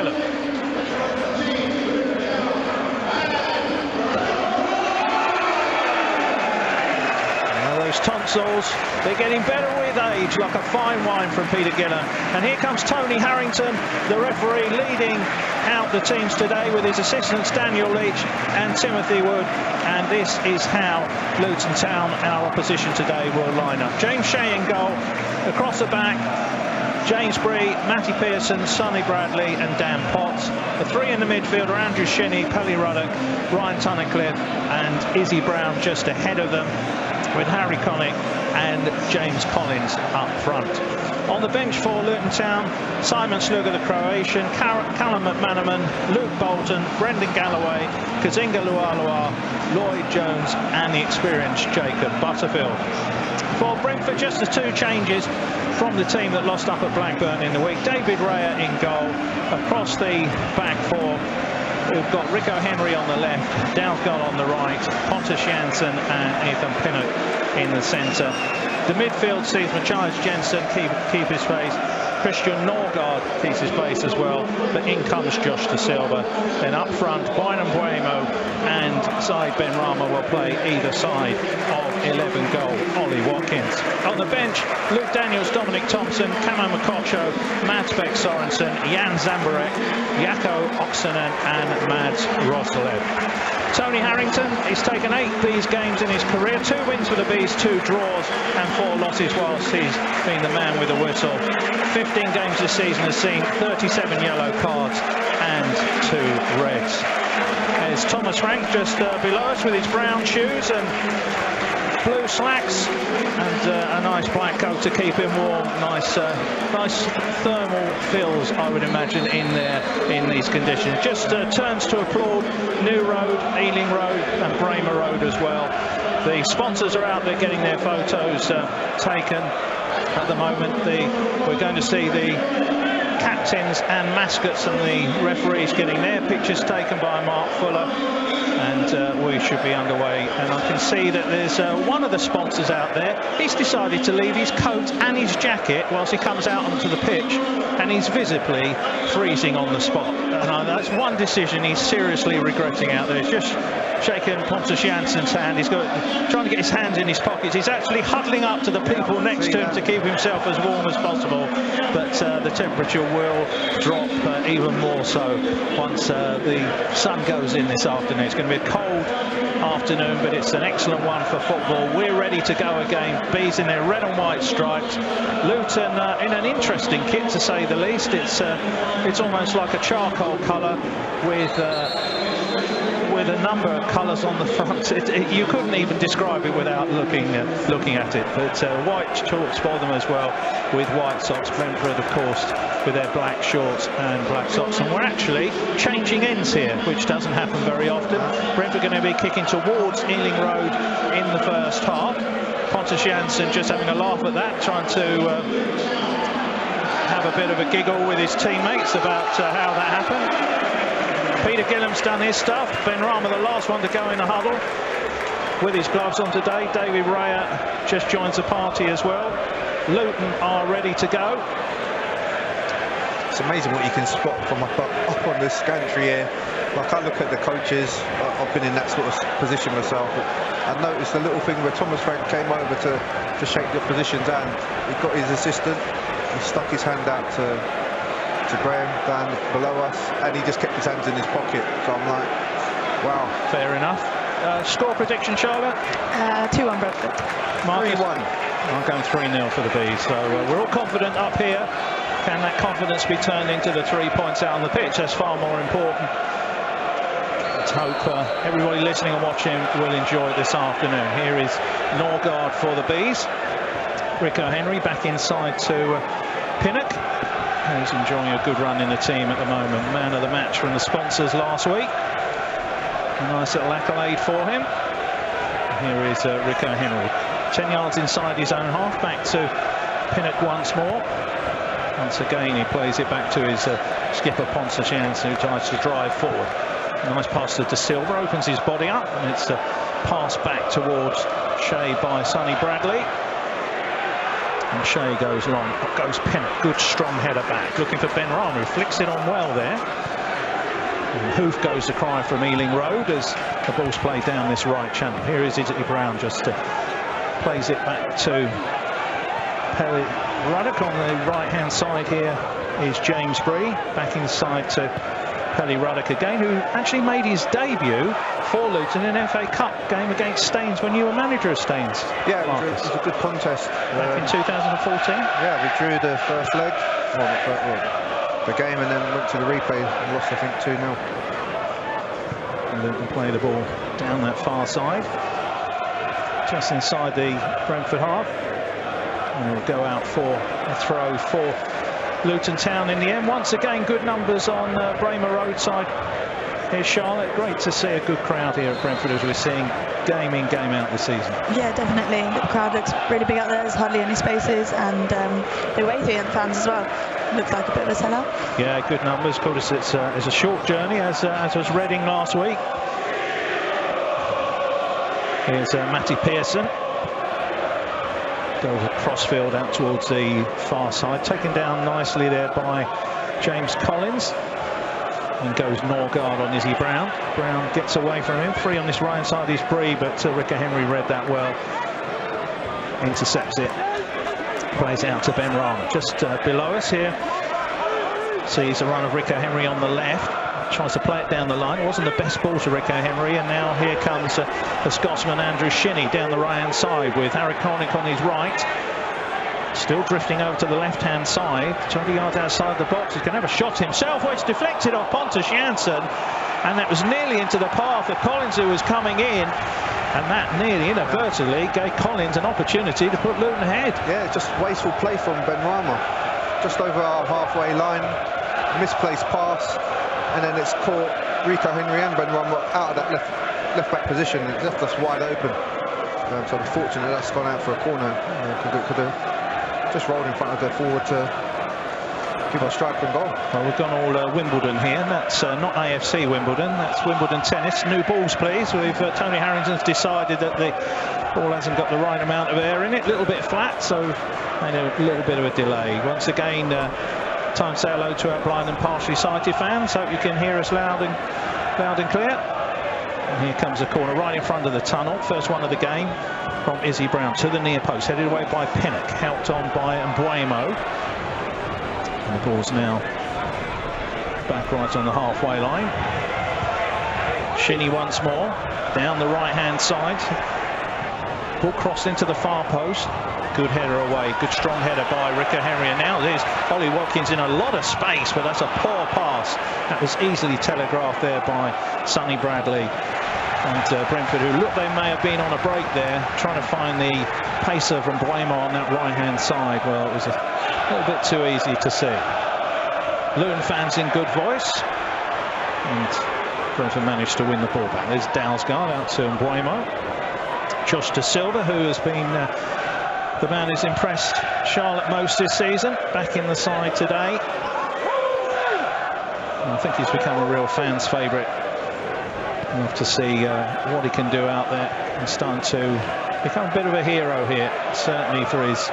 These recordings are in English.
Gillam. Those tonsils, they're getting better with age, like a fine wine from Peter Gillam. And here comes Tony Harrington, the referee, leading out the teams today with his assistants Daniel Leach and Timothy Wood. And this is how Luton Town, our opposition today, will line up. James Shea in goal, across the back, James Bree, Matty Pearson, Sonny Bradley and Dan Potts. The three in the midfield are Andrew Shinney, Pelly Ruddock, Ryan Tunnicliffe and Izzy Brown just ahead of them, with Harry Connick and James Collins up front. On the bench for Luton Town, Simon Sluga, the Croatian, Callum McManaman, Luke Bolton, Brendan Galloway, Kazinga Lualua, Lloyd Jones and the experienced Jacob Butterfield. For Brentford, just the two changes from the team that lost up at Blackburn in the week. David Raya in goal. Across the back four, we've got Rico Henry on the left, Dalsgaard on the right, Pontus Jansson and Ethan Pinnock in the centre. The midfield sees Matthias Jensen keep his face. Christian Norgard keeps his place as well, but in comes Josh De Silva. Then up front, Bynum Buemo and Said Benrahma will play either side of 11-goal Ollie Watkins. On the bench, Luke Daniels, Dominic Thompson, Camo Makocho, Mads Beck Sorensen, Jan Zambarek, Jaco Oksanen and Mads Roslev. Tony Harrington, he's taken 8 Bees games in his career, 2 wins for the Bees, 2 draws and 4 losses whilst he's been the man with the whistle. 15 games this season has seen 37 yellow cards and 2 reds. There's Thomas Frank just below us with his brown shoes and blue slacks and a nice black coat to keep him warm. Nice thermal fills, I would imagine, in there in these conditions. Just turns to applaud New Road, Ealing Road and Bramer Road as well. The sponsors are out there getting their photos taken at the moment. We're going to see the captains and mascots and the referees getting their pictures taken by Mark Fuller, and we should be underway. And I can see that there's one of the sponsors out there. He's decided to leave his coat and his jacket whilst he comes out onto the pitch, and he's visibly freezing on the spot. And that's one decision he's seriously regretting out there. He's just shaking Pontus Jansson's hand. He's trying to get his hands in his pockets. He's actually huddling up to the people next to him to keep himself as warm as possible. But the temperature will drop even more so once the sun goes in this afternoon. It's going to be a cold afternoon, but it's an excellent one for football. We're ready to go again. Bees in their red and white stripes. Luton in an interesting kit, to say the least. It's almost like a charcoal colour with a number of colours on the front. You couldn't even describe it without looking at it. But white shorts for them as well, with white socks. Brentford, of course, with their black shorts and black socks. And we're actually changing ends here, which doesn't happen very often. Brentford going to be kicking towards Ealing Road in the first half. Pontus Jansson just having a laugh at that, trying to have a bit of a giggle with his teammates about how that happened. Peter Gillam's done his stuff. Benrahma, the last one to go in the huddle, with his gloves on today. David Raya just joins the party as well. Luton are ready to go. It's amazing what you can spot from up on the scantry here. Like, I look at the coaches, I've been in that sort of position myself. I noticed a little thing where Thomas Frank came over to shake the opposition's hand. He got his assistant, he stuck his hand out to Graham down below us, and he just kept his hands in his pocket. So I'm like, wow. Fair enough. Score prediction, Charlotte? 2-1 Brentford. 3-1. I'm going 3-0 for the Bees. So we're all confident up here. Can that confidence be turned into the 3 points out on the pitch? That's far more important. Let's hope everybody listening and watching will enjoy this afternoon. Here is Norgard for the Bees. Rico Henry back inside to Pinnock, who's enjoying a good run in the team at the moment. Man of the match from the sponsors last week. A nice little accolade for him. Here is Rico Henry. 10 yards inside his own half. Back to Pinnock once more. Once again, he plays it back to his skipper Pontus Jansson, who tries to drive forward. Nice pass to De Silva, opens his body up, and it's a pass back towards Shea by Sonny Bradley. And Shea goes long. Up goes Pinnock. Good strong header back. Looking for Ben Rama, who flicks it on well there. And Hoof goes the cry from Ealing Road as the ball's played down this right channel. Here is Izzy Brown, just plays it back to Pelly Ruddock. On the right hand side here is James Bree, back inside to Pelly Ruddock again, who actually made his debut for Luton in an FA Cup game against Staines when you were manager of Staines. Yeah, it was a good contest. Back in 2014? Yeah, we drew the first leg, the game, and then went to the replay and lost, I think, 2-0. And Luton play the ball down that far side, just inside the Brentford half. And it'll go out for a throw for Luton Town in the end. Once again, good numbers on Braemar Roadside. Here's Charlotte. Great to see a good crowd here at Brentford, as we're seeing game in, game out this season. Yeah, definitely. The crowd looks really big out there. There's hardly any spaces, and the away fans as well. Looks like a bit of a sellout. Yeah, good numbers. Of course, it's a short journey, as was Reading last week. Here's Matty Pearson. Goes across field out towards the far side, taken down nicely there by James Collins, and goes Norgard on Izzy Brown. Brown gets away from him, free on this right hand side is Bree, but Ricker Henry read that well, intercepts it, plays out to Ben Rama just below us here. Sees a run of Ricker Henry on the left, tries to play it down the line. It wasn't the best ball to Ricker Henry, and now here comes the Scotsman Andrew Shinnie down the right hand side with Harry Connick on his right, still drifting over to the left hand side, 20 yards outside the box. He's going to have a shot himself, which deflected off Pontus Jansson, and that was nearly into the path of Collins, who was coming in, and that nearly inadvertently gave Collins an opportunity to put Luton ahead. Yeah, just wasteful play from Ben Rama, just over our halfway line, misplaced pass, and then it's caught Rico Henry and Ben Rama out of that left back position. It left us wide open. So unfortunately that's gone out for a corner. Could have just rolled in front of the forward to give a strike and goal. Well, we've gone all Wimbledon here, and that's not AFC Wimbledon, that's Wimbledon tennis. New balls, please. Tony Harrington's decided that the ball hasn't got the right amount of air in it, a little bit flat, so made a little bit of a delay. Once again, time to say hello to our blind and partially sighted fans. Hope you can hear us loud and clear. And here comes the corner right in front of the tunnel. First one of the game from Izzy Brown to the near post, headed away by Pinnock, helped on by Mbuemo. And the ball's now back right on the halfway line. Shinnie once more down the right hand side. Ball crossed into the far post. Good header away, good strong header by Ricker Henry, and now there's Ollie Watkins in a lot of space, but that's a poor pass. That was easily telegraphed there by Sonny Bradley. And Brentford, who look, they may have been on a break there, trying to find the pacer from Buemo on that right hand side. Well, it was a little bit too easy to see. Luton fans in good voice, and Brentford managed to win the ball back. There's Dalsgaard out to Buemo. Josh De Silva, who has been the man who's impressed Charlotte most this season, back in the side today. And I think he's become a real fans' favourite. We'll have to see what he can do out there, and starting to become a bit of a hero here, certainly for his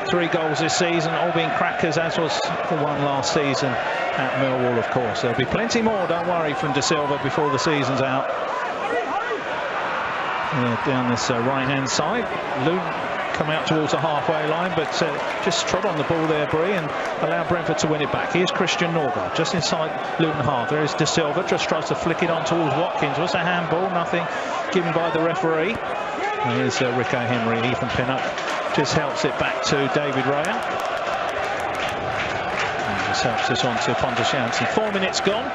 3 goals this season, all being crackers, as was the one last season at Millwall, of course. There'll be plenty more, don't worry, from De Silva before the season's out. Down this right-hand side, Luton come out towards the halfway line, but just trod on the ball there, Bree, and allowed Brentford to win it back. Here's Christian Norgard, just inside Luton half. There is De Silva, just tries to flick it on towards Watkins. Was a handball, nothing given by the referee. And here's Rico Henry. Ethan Pinnock just helps it back to David Raya. And just helps this on to Pontus Jansson. 4 minutes gone.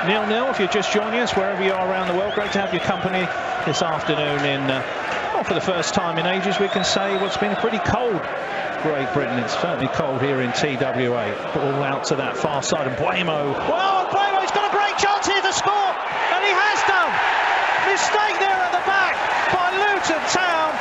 0-0 if you're just joining us, wherever you are around the world. Great to have your company this afternoon in, well, for the first time in ages, we can say what's been a pretty cold Great Britain. It's certainly cold here in TWA. Ball out to that far side, and Buemo. Well, Buemo's got a great chance here to score, and he has done. Mistake there at the back by Luton Town,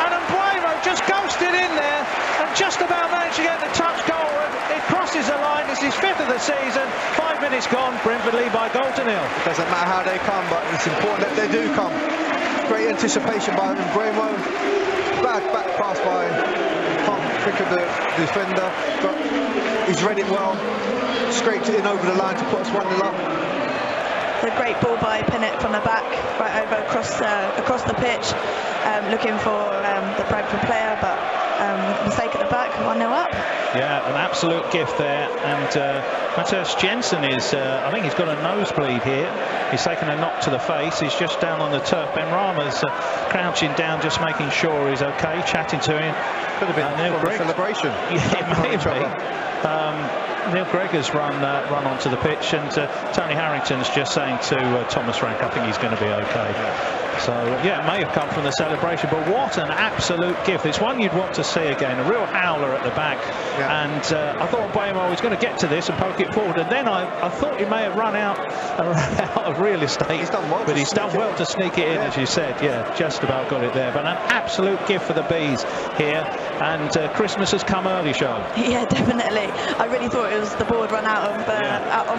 and Buemo just ghosted in there and just about managed to get the touch goal. It crosses the line. It's his 5th of the season. 5 minutes gone. Brentford lead by 0-0. It doesn't matter how they come, but it's important that they do come. Great anticipation by Buemo. Bad back pass by trick of the defender, but he's read it well, scraped it in over the line to put us 1-0 up. A great ball by Pinnock from the back, right over across the pitch, looking for the Brentford player, but mistake at the back, 1-0 up. Yeah, an absolute gift there. And Matthäus Jensen is, I think he's got a nosebleed here. He's taken a knock to the face. He's just down on the turf. Ben Rama's crouching down, just making sure he's okay, chatting to him. Could have been Neil Gregg. a celebration. Yeah, it may have been. Neil Gregg has run onto the pitch, and Tony Harrington's just saying to Thomas Frank, I think he's going to be okay. So, yeah, it may have come from the celebration, but what an absolute gift. It's one you'd want to see again, a real howler at the back. Yeah. And I thought Buemo was going to get to this and poke it forward, and then I thought he may have run out of real estate. He's done well, but he's done well to sneak it in, as you said. Yeah, just about got it there. But an absolute gift for the Bees here, and Christmas has come early, Sean. Yeah, definitely. I really thought it was the ball had run out of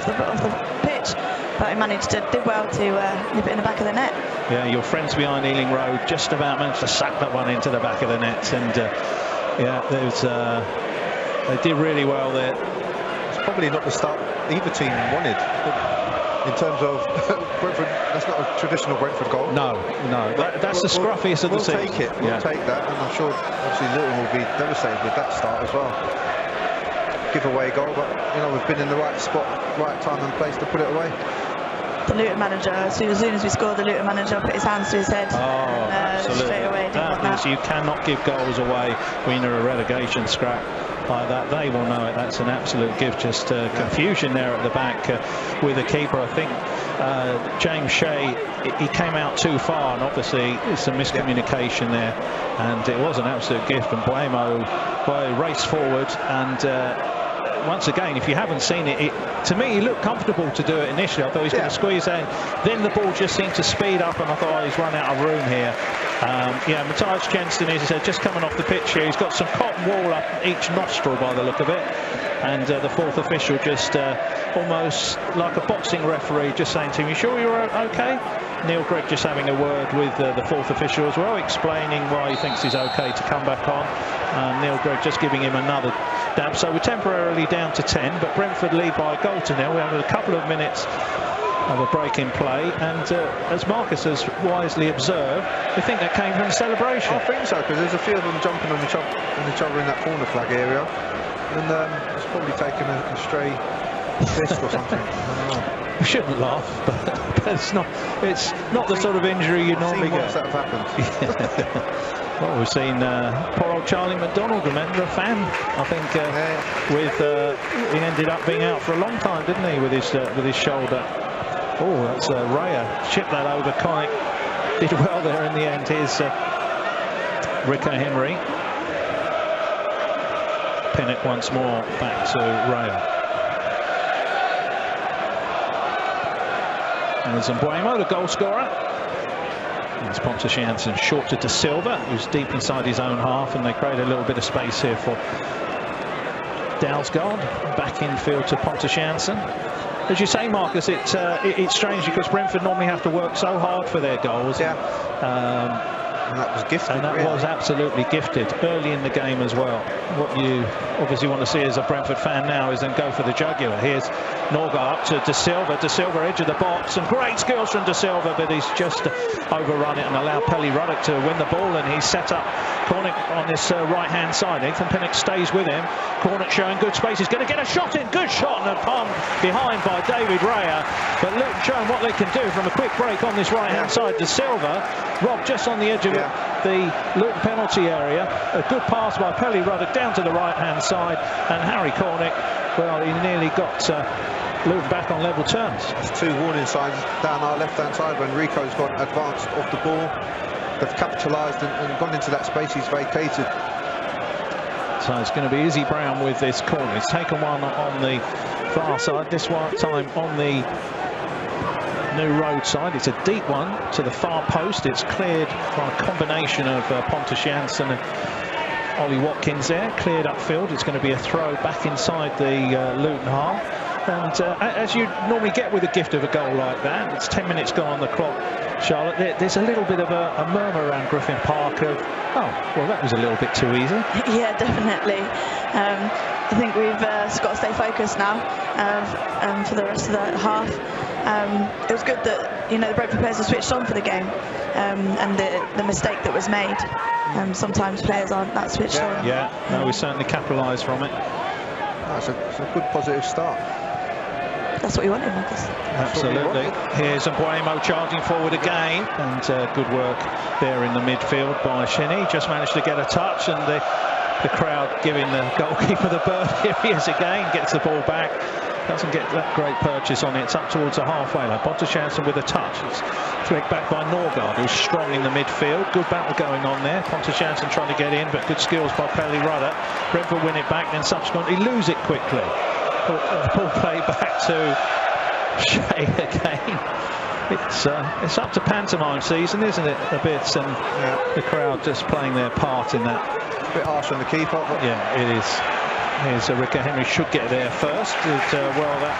the pitch, but he did well to nip it in the back of the net. Yeah, your friends behind Ealing Road just about managed to sack that one into the back of the net, and yeah, they did really well there. It's probably not the start either team wanted. In terms of Brentford, that's not a traditional Brentford goal. No, that's the scruffiest of the season. We'll take it, we'll take that, and I'm sure obviously Luton will be devastated with that start as well. Give away goal, but you know, we've been in the right spot, right time and place to put it away. The Luton manager, as soon as we scored, the Luton manager put his hands to his head. Straight away. You cannot give goals away when you're a relegation scrap like that. They will know it. That's an absolute gift. Just confusion there at the back with the keeper. I think James Shea, he came out too far, and obviously it's some miscommunication there, and it was an absolute gift. And Buemo raced forward, and once again, if you haven't seen it, to me, he looked comfortable to do it initially. I thought he was going to squeeze in. Then the ball just seemed to speed up, and I thought, he's run out of room here. Yeah, Matthäus Jensen is just coming off the pitch here. He's got some cotton wool up each nostril by the look of it. And the fourth official just almost like a boxing referee, just saying to him, you sure you're okay? Neil Gregg just having a word with the fourth official as well, explaining why he thinks he's okay to come back on. Neil Gregg just giving him another dab. So we're temporarily down to 10, but Brentford lead by a goal to nil. We have a couple of minutes of a break in play, and as Marcus has wisely observed, we think that came from the celebration. I think so, because there's a few of them jumping on each other in that corner flag area, and it's probably taken a stray fist or something. I don't know. We shouldn't laugh, but it's not the sort of injury you normally get. That have happened. Well, we've seen poor old Charlie McDonald, remember, a fan, I think, he ended up being out for a long time, didn't he, with his shoulder. Oh, that's Raya, chipped that over. Connick did well there in the end. Here's Rico Henry. Pinnock once more, back to Raya. And there's Buemo, the goal scorer. It's Pontus Janssen short to De Silva, who's deep inside his own half, and they create a little bit of space here for Dalsgaard. Back infield to Pontus Janssen. As you say, Marcus, it's strange because Brentford normally have to work so hard for their goals. Yeah. And that was gifted. And that was absolutely gifted early in the game as well. What you obviously want to see as a Brentford fan now is then go for the jugular. Here's Norgard up to De Silva. De Silva edge of the box, and great skills from De Silva, but he's just overrun it and allowed Pelly Ruddock to win the ball, and he's set up Cornick on this right-hand side. Ethan Pinnock stays with him. Cornick showing good space. He's going to get a shot in. Good shot, and a palm behind by David Raya. But Luton showing what they can do from a quick break on this right-hand side. De Silva, Rob, just on the edge of the Luton penalty area. A good pass by Pelly Ruddock down to the right-hand side, and Harry Cornick, well, he nearly got Luton back on level terms. There's two warning signs down our left-hand side when Rico's gone advanced off the ball. They've capitalised and gone into that space he's vacated. So it's going to be Izzy Brown with this corner. He's taken one on the far side, this one time on the New Road side. It's a deep one to the far post. It's cleared by a combination of Pontus Janssen and Ollie Watkins there. Cleared upfield. It's going to be a throw back inside the Luton half. And as you normally get with a gift of a goal like that, it's 10 minutes gone on the clock, Charlotte. There's a little bit of a murmur around Griffin Park of, oh, well, that was a little bit too easy. Yeah, definitely. I think we've got to stay focused now for the rest of the half. It was good that, you know, the Brentford players have switched on for the game, and the mistake that was made. Sometimes players aren't that switched on. Yeah, no, we certainly capitalised from it. It's a good positive start. That's what we wanted, Marcus. Absolutely. Here's Mbuemo charging forward again, and good work there in the midfield by Shinnie. Just managed to get a touch, and the crowd giving the goalkeeper the bird. Here he is again, gets the ball back. Doesn't get that great purchase on it. It's up towards the halfway line. Pontuschansson with a touch. It's flicked back by Norgard, who's strong in the midfield. Good battle going on there. Pontuschansson trying to get in, but good skills by Pelly Rudder. Brentford win it back, then subsequently lose it quickly. Ball play back to Shea again. It's up to pantomime season, isn't it? A bit, and the crowd just playing their part in that. A bit harsh on the keeper. Yeah, it is. Here's Ricker Henry, should get there first. Did well that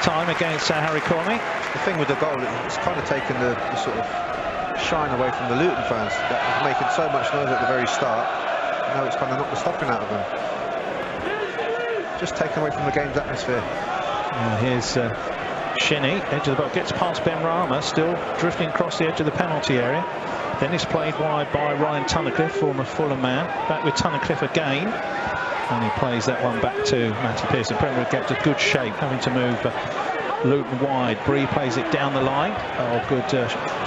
time against Harry Corney. The thing with the goal, it's kind of taken the sort of shine away from the Luton fans that was making so much noise at the very start. Now it's kind of knocked the stuffing out of them. Just taken away from the game's atmosphere. Here's Shinnie, edge of the box, gets past Ben Rama, still drifting across the edge of the penalty area. Then it's played wide by Ryan Tunnicliffe, former Fulham man. Back with Tunnicliffe again. And he plays that one back to Matty Pearson. Brentford get to good shape, having to move Luton wide. Bree plays it down the line. Oh, good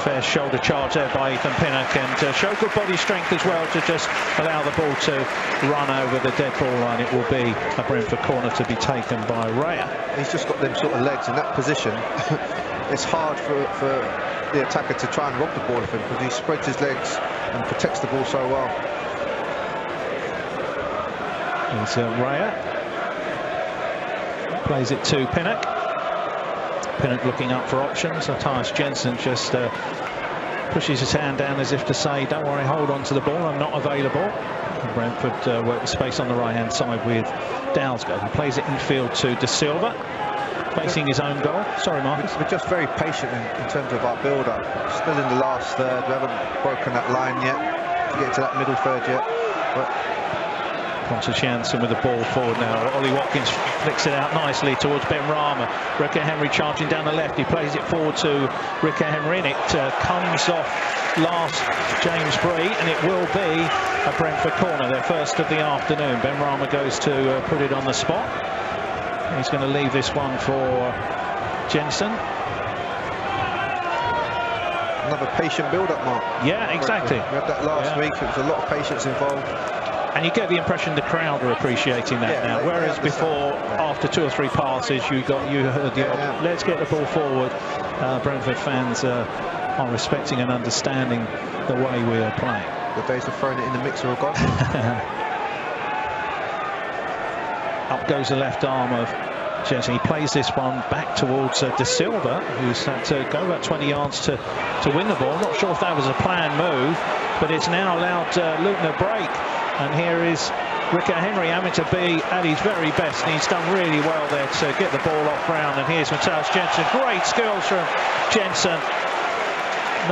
fair shoulder charge there by Ethan Pinnock, and show good body strength as well to just allow the ball to run over the dead ball line. It will be a Brentford corner to be taken by Raya. He's just got them sort of legs in that position. It's hard for the attacker to try and rob the ball of him because he spreads his legs and protects the ball so well. Here's Raya. Plays it to Pinnock. Pinnock looking up for options. Matthias Jensen just pushes his hand down as if to say, don't worry, hold on to the ball, I'm not available. And Brentford work the space on the right hand side with Dalsgaard. He plays it infield to De Silva, facing his own goal. Sorry, Marcus. We're just very patient in terms of our build-up. Still in the last third. We haven't broken that line yet to get to that middle third yet. But Pontuschansson with the ball forward now. Ollie Watkins flicks it out nicely towards Ben Rama. Ricker Henry charging down the left. He plays it forward to Ricker Henry, and it comes off last James Bree, and it will be a Brentford corner, their first of the afternoon. Ben Rama goes to put it on the spot. He's going to leave this one for Jensen. Another patient build-up, Mark. Yeah, exactly. We had that last week. There was a lot of patience involved. And you get the impression the crowd are appreciating that now. Whereas before, after 2 or 3 passes, you heard the odd, let's get the ball forward. Brentford fans are respecting and understanding the way we are playing. The days of throwing it in the mixer are gone. Up goes the left arm of Jensen. He plays this one back towards De Silva, who's had to go about 20 yards to win the ball. Not sure if that was a planned move, but it's now allowed Luton a break. And here is Ricker Henry having to be at his very best, and he's done really well there to get the ball off ground. And here's Matthias Jensen. Great skills from Jensen.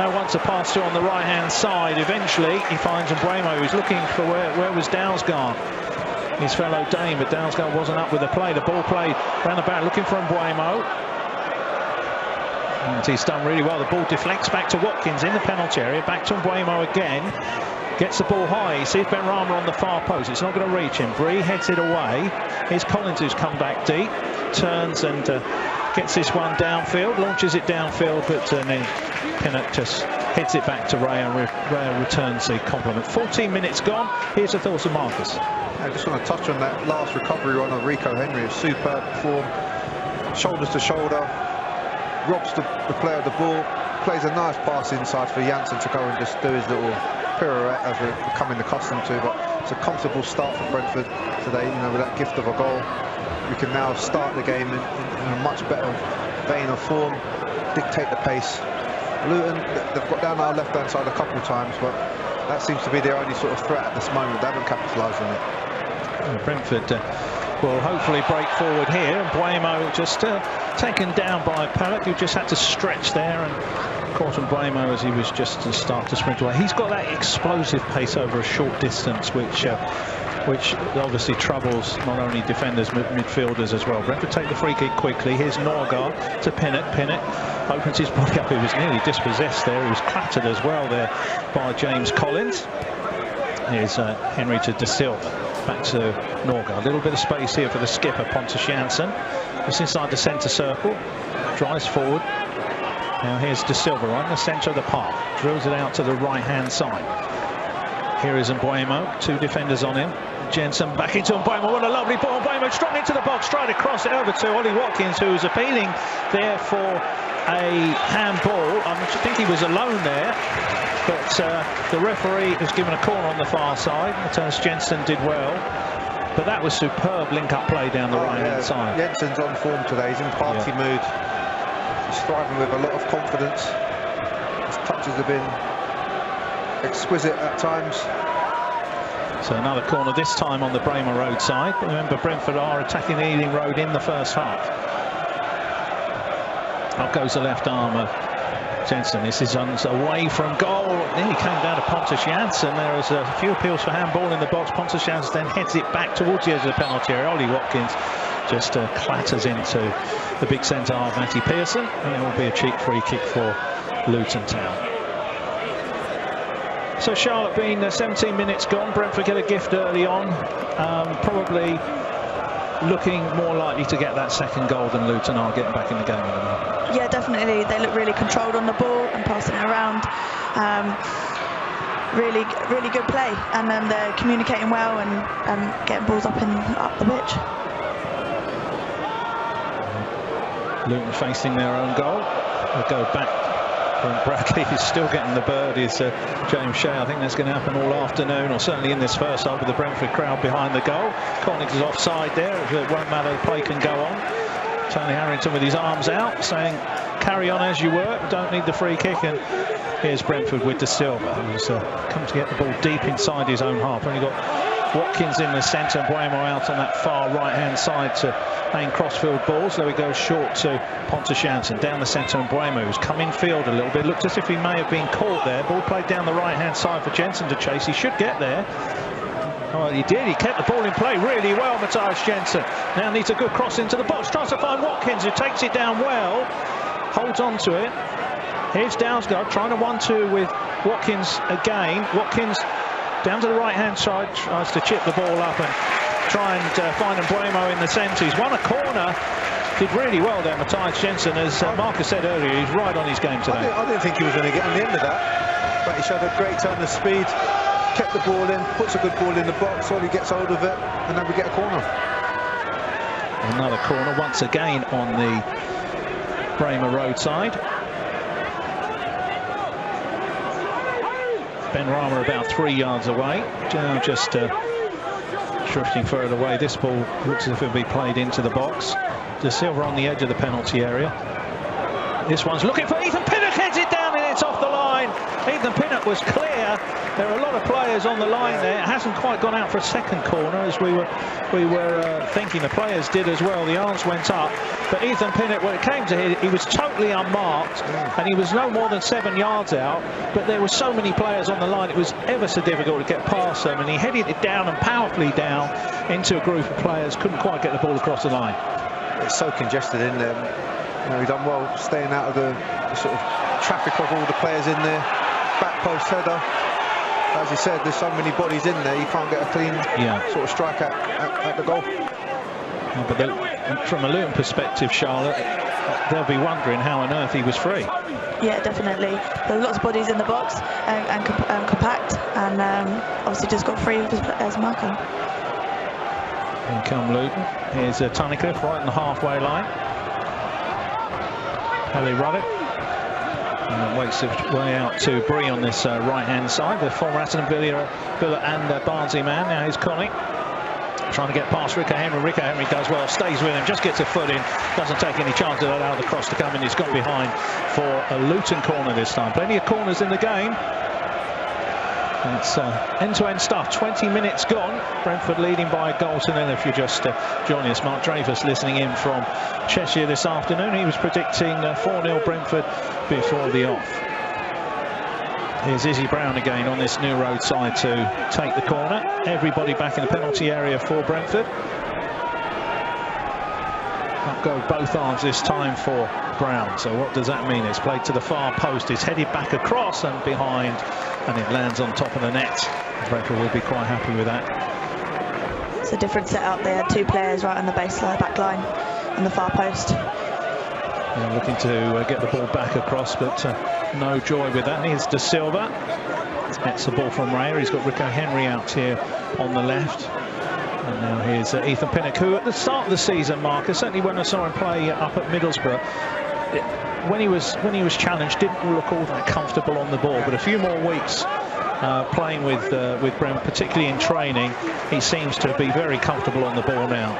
No one to pass to on the right-hand side. Eventually, he finds Mbuemo, who's looking for where was Dalsgaard, his fellow Dane, but Dalsgaard wasn't up with the play. The ball played round the back, looking for Mbuemo. And he's done really well. The ball deflects back to Watkins in the penalty area. Back to Mbuemo again. Gets the ball high. He sees Ben Rama on the far post. It's not going to reach him. Bree heads it away. Here's Collins, who's come back deep. Turns and gets this one downfield. Launches it downfield, but then Pinnock just heads it back to Ray, and Ray returns the compliment. 14 minutes gone. Here's the thoughts of Marcus. I just want to touch on that last recovery run of Rico Henry. A superb form. Shoulders to shoulder. Robs the player of the ball. Plays a nice pass inside for Janssen to go and just do his little pirouette as we're becoming accustomed to. But it's a comfortable start for Brentford today, you know, with that gift of a goal. We can now start the game in a much better vein of form, dictate the pace. Luton, they've got down our left-hand side a couple of times, but that seems to be their only sort of threat at this moment. They haven't capitalised on it. Brentford will hopefully break forward here. And Buemo just taken down by Pellick, who just had to stretch there, and caught Buemo as he was just to start to sprint away. He's got that explosive pace over a short distance, which obviously troubles not only defenders, midfielders as well. Brentford take the free kick quickly. Here's Norgard to Pinnock. Pinnock opens his body up. He was nearly dispossessed there. He was clattered as well there by James Collins. Here's Henry to De Silva. Back to Norgard. A little bit of space here for the skipper, Pontus Jansson. Just inside the centre circle. Drives forward. Now here's De Silva right in the centre of the park. Drills it out to the right-hand side. Here is Buemo. 2 defenders on him. Jensen back into Buemo. What a lovely ball. Buemo straight into the box. Trying to cross it over to Ollie Watkins, who was appealing there for a handball. I think he was alone there. But the referee has given a corner on the far side. Mathias Jensen did well. But that was superb link-up play down the right-hand side. Jensen's on form today. He's in party mood. He's thriving with a lot of confidence. His touches have been exquisite at times. So another corner, this time on the Bramer Road side. Remember, Brentford are attacking the Ealing Road in the first half. Up goes the left arm of Jensen. This is away from goal. Nearly came down to Pontus Jansson. There was a few appeals for handball in the box. Pontus Jansson then heads it back towards the edge of the penalty area. Ollie Watkins just clatters into the big centre half, Matty Pearson, and it will be a cheap free kick for Luton Town. So Charlotte being 17 minutes gone, Brentford get a gift early on, probably looking more likely to get that second goal than Luton are getting back in the game at the moment. Yeah, definitely. They look really controlled on the ball and passing it around. Really good play, and they're communicating well and getting balls up the pitch. Luton facing their own goal. They'll go back from Bradley. He's still getting the bird, is James Shea. I think that's going to happen all afternoon, or certainly in this first half, with the Brentford crowd behind the goal. Collins is offside there. It won't matter, the play can go on. Tony Harrington with his arms out, saying carry on as you were, don't need the free kick. And here's Brentford with De Silva, who's come to get the ball deep inside his own half. Only got Watkins in the centre, and Buemo out on that far right-hand side to aim crossfield balls. There we go, short to Pontus Jansson, down the centre, and Buemo, who's come in field a little bit. Looked as if he may have been caught there. Ball played down the right-hand side for Jensen to chase. He should get there. Oh, he did. He kept the ball in play really well, Mathias Jensen. Now needs a good cross into the box. Tries to find Watkins, who takes it down well. Holds on to it. Here's Dalsgaard trying to 1-2 with Watkins again. Watkins down to the right-hand side, tries to chip the ball up and try and find Buemo in the centre. He's won a corner. Did really well there, Mathias Jensen. As Marcus said earlier, he's right on his game today. I didn't think he was going to get on the end of that. But he showed a great turn of speed. Kept the ball in, puts a good ball in the box, Ollie gets hold of it, and then we get a corner. Another corner once again on the Bramer Road side. Ben Rama about 3 yards away, now just drifting further away. This ball looks as if it'll be played into the box. De Silva on the edge of the penalty area. This one's looking for Ethan Pinnock, heads it down and it's off the line. Ethan Pinnock was clear. There are a lot of players on the line there. It hasn't quite gone out for a second corner, as we were thinking. The players did as well. The arms went up, but Ethan Pinnock, when it came to him, he was totally unmarked, and he was no more than 7 yards out. But there were so many players on the line, it was ever so difficult to get past them, and he headed it down and powerfully down into a group of players. Couldn't quite get the ball across the line. It's so congested in there. You know, he done well staying out of the sort of traffic of all the players in there. Back post header. As you said, there's so many bodies in there, you can't get a clean sort of strike at the goal. Yeah, but from a Luton perspective, Charlotte, they'll be wondering how on earth he was free. Yeah, definitely. There's lots of bodies in the box and compact, and obviously just got free as Marco. In come Luton. Here's Tunnicliffe right on the halfway line. Haley Ruddock. And waits his way out to Bree on this right-hand side. The former Aston Villa and Barnsley man. Now here's Connie. Trying to get past Rico Henry. Rico Henry does well, stays with him, just gets a foot in. Doesn't take any chance of allowing the cross to come in. He's gone behind for a Luton corner this time. Plenty of corners in the game. It's end-to-end stuff. 20 minutes gone. Brentford leading by a goal to nil. If you're just joining us, Mark Dreyfus listening in from Cheshire this afternoon. He was predicting 4-0 Brentford before the off. Here's Izzy Brown again on this new roadside to take the corner. Everybody back in the penalty area for Brentford. Up go both arms this time for Brown. So what does that mean? It's played to the far post. It's headed back across and behind, and it lands on top of the net. Brentford will be quite happy with that. It's a different setup. They had two players right on the back line on the far post. Yeah, looking to get the ball back across, but no joy with that. Here's De Silva. Gets the ball from Raya. He's got Rico Henry out here on the left. And now here's Ethan Pinnock, who at the start of the season, Marcus, certainly when I saw him play up at Middlesbrough, when he was challenged, didn't look all that comfortable on the ball. But a few more weeks playing with Brent, particularly in training, he seems to be very comfortable on the ball now.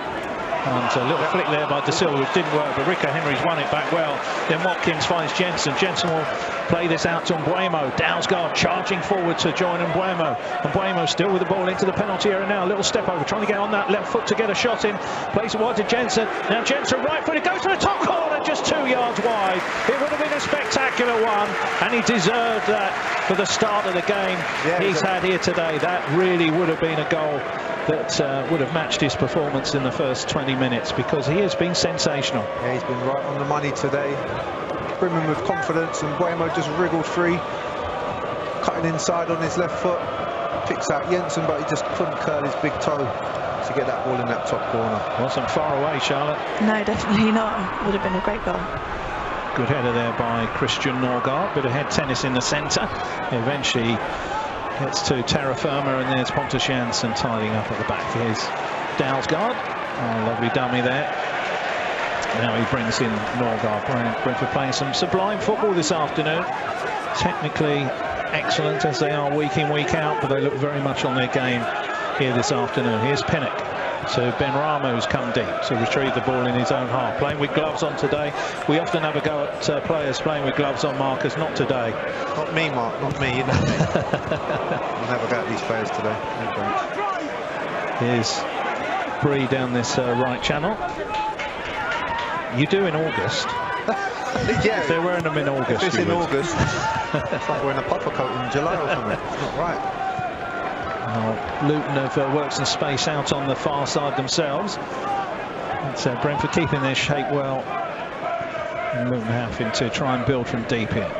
And a little flick there by De Silva, which didn't work, but Rico Henry's won it back well. Then Watkins finds Jensen. Jensen will play this out to Mbeumo. Dalsgaard charging forward to join Mbeumo. Mbeumo still with the ball into the penalty area now. A little step over, trying to get on that left foot to get a shot in. Plays it wide to Jensen. Now Jensen right foot. It goes to the top corner, just 2 yards wide. It would have been a spectacular one, and he deserved that for the start of the game he's had here today. That really would have been a goal that would have matched his performance in the first 20 minutes, because he has been sensational. Yeah, he's been right on the money today. Brimming with confidence, and Mbeumo just wriggled free, cutting inside on his left foot, picks out Jensen, but he just couldn't curl his big toe to get that ball in that top corner. Wasn't far away, Charlotte. No, definitely not. It would have been a great goal. Good header there by Christian Norgard. Bit of head tennis in the centre. Eventually gets to terra firma, and there's Pontus Jansson tidying up at the back. Here's Dalsgaard. Oh, lovely dummy there. Now he brings in Norgard. Brentford playing some sublime football this afternoon. Technically excellent, as they are week in, week out, but they look very much on their game here this afternoon. Here's Pinnock. So Ben Rama, who's come deep to retrieve the ball in his own half. Playing with gloves on today. We often have a go at players playing with gloves on, Marcus. Not today. Not me, Mark. Not me. You know me. We'll have a go at these players today. No Here's Bree down this right channel. You do in August. Yeah. If they're wearing them in August. If it's in August, it's like wearing a puffer coat in July or something. It's not right. Luton have worked some space out on the far side themselves. It's Brentford keeping their shape well, and Luton having to try and build from deep here.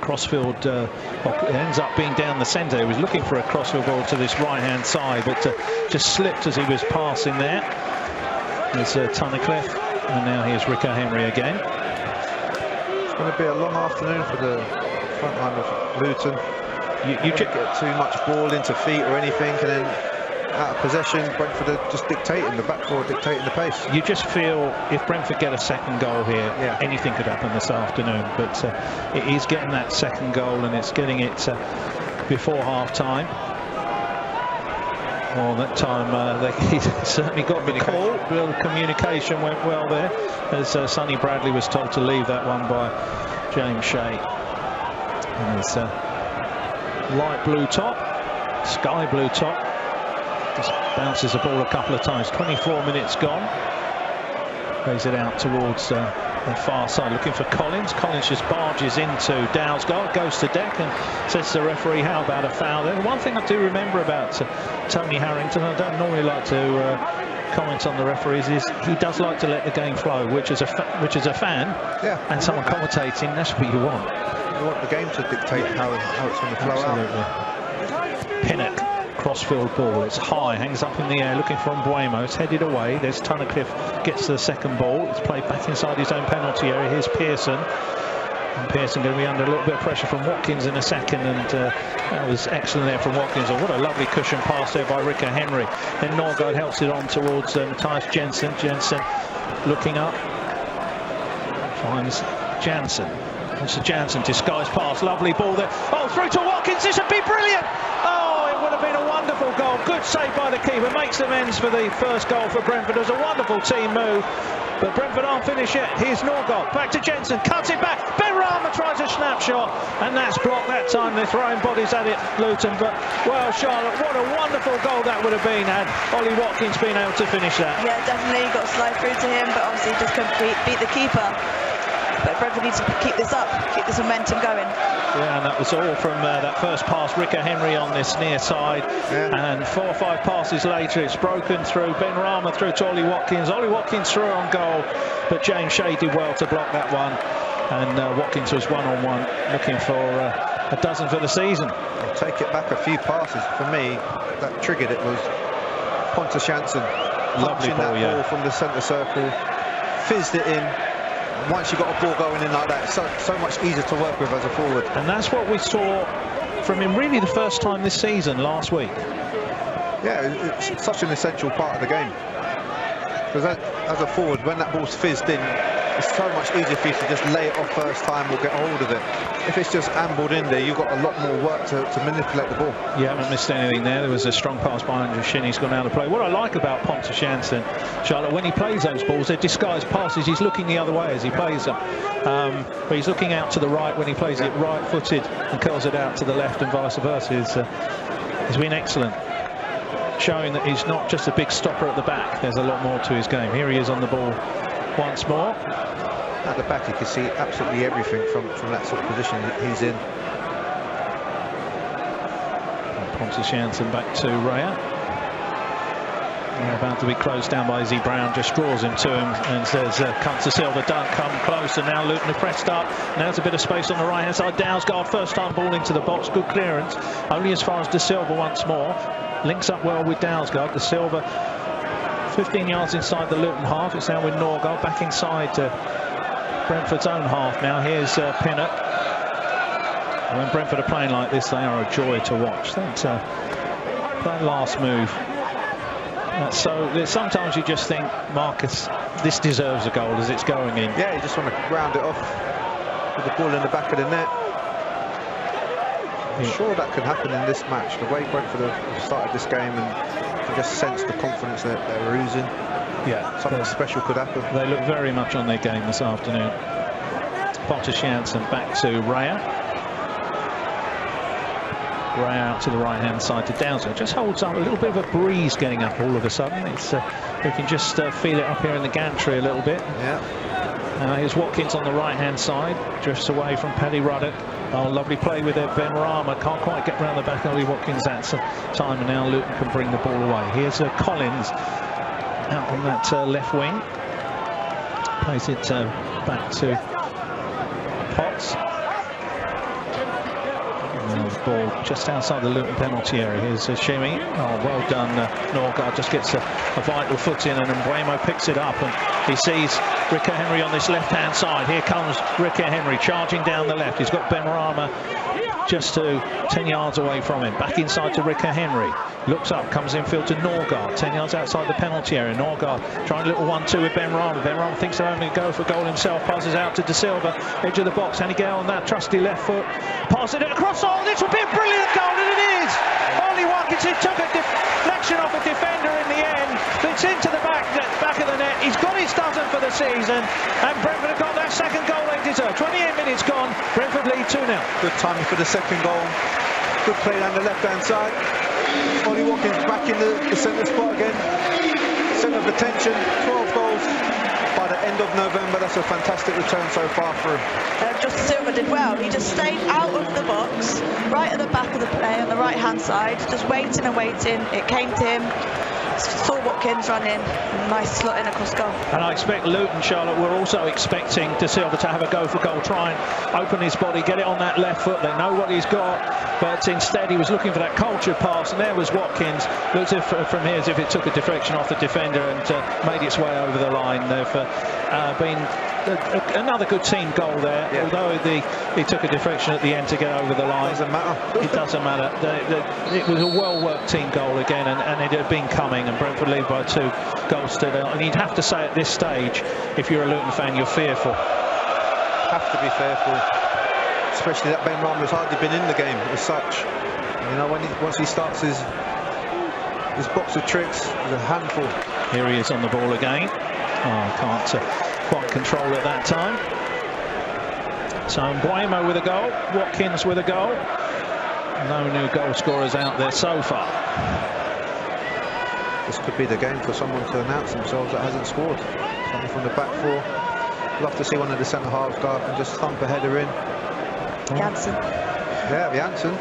Crossfield ends up being down the centre. He was looking for a crossfield ball to this right-hand side, but just slipped as he was passing there. There's Tunnicliffe, and now here's Rico Henry again. It's going to be a long afternoon for the front line of Luton. You just get too much ball into feet or anything, and then out of possession, Brentford are just dictating, the back four dictating the pace. You just feel if Brentford get a second goal here, anything could happen this afternoon. But it is getting that second goal, and it's getting it before half-time. Well, that time he certainly got the call. The communication went well there, as Sonny Bradley was told to leave that one by James Shea. And it's light blue top, sky blue top. Just bounces the ball a couple of times. 24 minutes gone. Plays it out towards the far side, looking for Collins. Collins just barges into Dalsgaard, goes to deck, and says to the referee, how about a foul there? One thing I do remember about Tony Harrington, I don't normally like to comment on the referees, is he does like to let the game flow, which is a fan and someone commentating, that's what you want. You want the game to dictate how it's going to flow out. Pinnock, crossfield ball, it's high, hangs up in the air, looking for Mbeumo. It's headed away. There's Tunnicliffe, gets to the second ball. It's played back inside his own penalty area. Here's Pearson. And Pearson going to be under a little bit of pressure from Watkins in a second, and that was excellent there from Watkins. Oh, what a lovely cushion pass there by Rico Henry. Then Norgard helps it on towards Matthias Jensen. Jensen looking up, finds Jansen. It's a Jansen disguised pass, lovely ball there. Oh, through to Watkins, this would be brilliant! Oh, it would have been a wonderful goal. Good save by the keeper, makes amends for the first goal for Brentford. It was a wonderful team move But Brentford aren't finished yet. Here's Norgard, back to Jensen, cuts it back. Benrahma tries a snapshot, and that's blocked that time. They're throwing bodies at it, Luton. But, well, Charlotte, what a wonderful goal that would have been had Ollie Watkins been able to finish that. Yeah, definitely got to slide through to him, but obviously just couldn't beat the keeper. But Brentford needs to keep this up, keep this momentum going. Yeah, and that was all from that first pass. Ricker Henry on this near side, and 4 or 5 passes later, it's broken through. Benrahma through to Ollie Watkins. Ollie Watkins through on goal, but James Shea did well to block that one. And Watkins was one-on-one, looking for a dozen for the season. I'll take it back a few passes. For me, that triggered it was Pontus Jansson. Lovely ball, ball from the centre circle, fizzed it in. Once you got a ball going in like that, it's so much easier to work with as a forward. And that's what we saw from him really the first time this season, last week. Yeah, it's such an essential part of the game. Because as a forward, when that ball's fizzed in, it's so much easier for you to just lay it off first time or get hold of it. If it's just ambled in there, you've got a lot more work to manipulate the ball. You haven't missed anything there. There was a strong pass by Andrew Shin. He's gone out of play. What I like about Pontus Jansson, Charlotte, when he plays those balls, they're disguised passes. He's looking the other way as he plays them. But he's looking out to the right when he plays it right-footed and curls it out to the left and vice versa. He's been excellent, showing that he's not just a big stopper at the back. There's a lot more to his game. Here he is on the ball once more. At the back, you can see absolutely everything from that sort of position he's in. And Pontus Jansson back to Raya. They're about to be closed down by Izzy Brown, just draws him to him and says, come to Silva, don't come close. And now Luton have pressed up. Now there's a bit of space on the right hand side. Dowsgaard, first time ball into the box, good clearance. Only as far as De Silva once more. Links up well with Dowsgaard. De Silva 15 yards inside the Luton half. It's now with Norgard back inside Brentford's own half now. Here's Pinnock. When Brentford are playing like this, they are a joy to watch. That last move. So sometimes you just think, Marcus, this deserves a goal as it's going in. Yeah, you just want to round it off with the ball in the back of the net. I'm sure that can happen in this match. The way Brentford have started this game, and you can just sense the confidence that they're oozing. Yeah, something special could happen. They look very much on their game this afternoon. Pontus Jansson back to Raya. Raya out to the right-hand side to Dowsgaard. Just holds up, a little bit of a breeze getting up all of a sudden. It's we can just feel it up here in the gantry a little bit. Yeah. Here's Watkins on the right-hand side, drifts away from Paddy Ruddock. Oh, lovely play with it. Benrahma can't quite get round the back of Ollie Watkins at some time, and now Luton can bring the ball away. Here's Collins out on that left wing. Plays it back to Potts. And the ball just outside the Luton penalty area. Here's Shimmy. Oh, well done. Norgard just gets a vital foot in, and Mbeumo picks it up, and he sees Ricker Henry on this left-hand side. Here comes Ricker Henry charging down the left. He's got Benrahma just 10 yards away from him. Back inside to Ricker Henry. Looks up, comes infield to Norgard, 10 yards outside the penalty area. Norgard trying a little 1-2 with Benrahma. Benrahma thinks they're only going to go for goal himself. Passes out to De Silva, edge of the box. And he get on that trusty left foot. Passes it across. Oh, this will be a brilliant goal, and it is! Ollie Watkins took a deflection off a defender in the end. It's into the back of the net. He's got his dozen for the season, and Brentford have got that second goal they deserve. 28 minutes gone. Brentford lead 2-0. Good timing for the second goal. Good play down the left-hand side. Ollie Watkins back in the centre spot again. Centre of attention, 12 goals by the end of November. That's a fantastic return so far for him. Just Silva did well. He just stayed out of the box, right at the back of the play on the right-hand side, just waiting and waiting. It came to him. Saw Watkins run in, nice slot in across goal. And I expect Luton, Charlotte, we're also expecting De Silva to have a go for goal, try and open his body, get it on that left foot. They know what he's got, but instead he was looking for that cultured pass, and there was Watkins. Looked from here as if it took a deflection off the defender and made its way over the line. They've been another good team goal there, yeah. Although he took a deflection at the end to get over the line. Doesn't matter. It doesn't matter. It was a well-worked team goal again, and it had been coming, and Brentford lead by 2 goals to 0. And you'd have to say at this stage, if you're a Luton fan, you're fearful. Have to be fearful, especially that Benrahma has hardly been in the game as such. You know, once he starts his box of tricks, he's a handful. Here he is on the ball again. Can't quite control it that time. So Mbuemo with a goal, Watkins with a goal. No new goal scorers out there so far. This could be the game for someone to announce themselves that hasn't scored. Someone from the back four. Love to see one of the centre halves go up and just thump a header in. Janssen. Yeah, Janssen.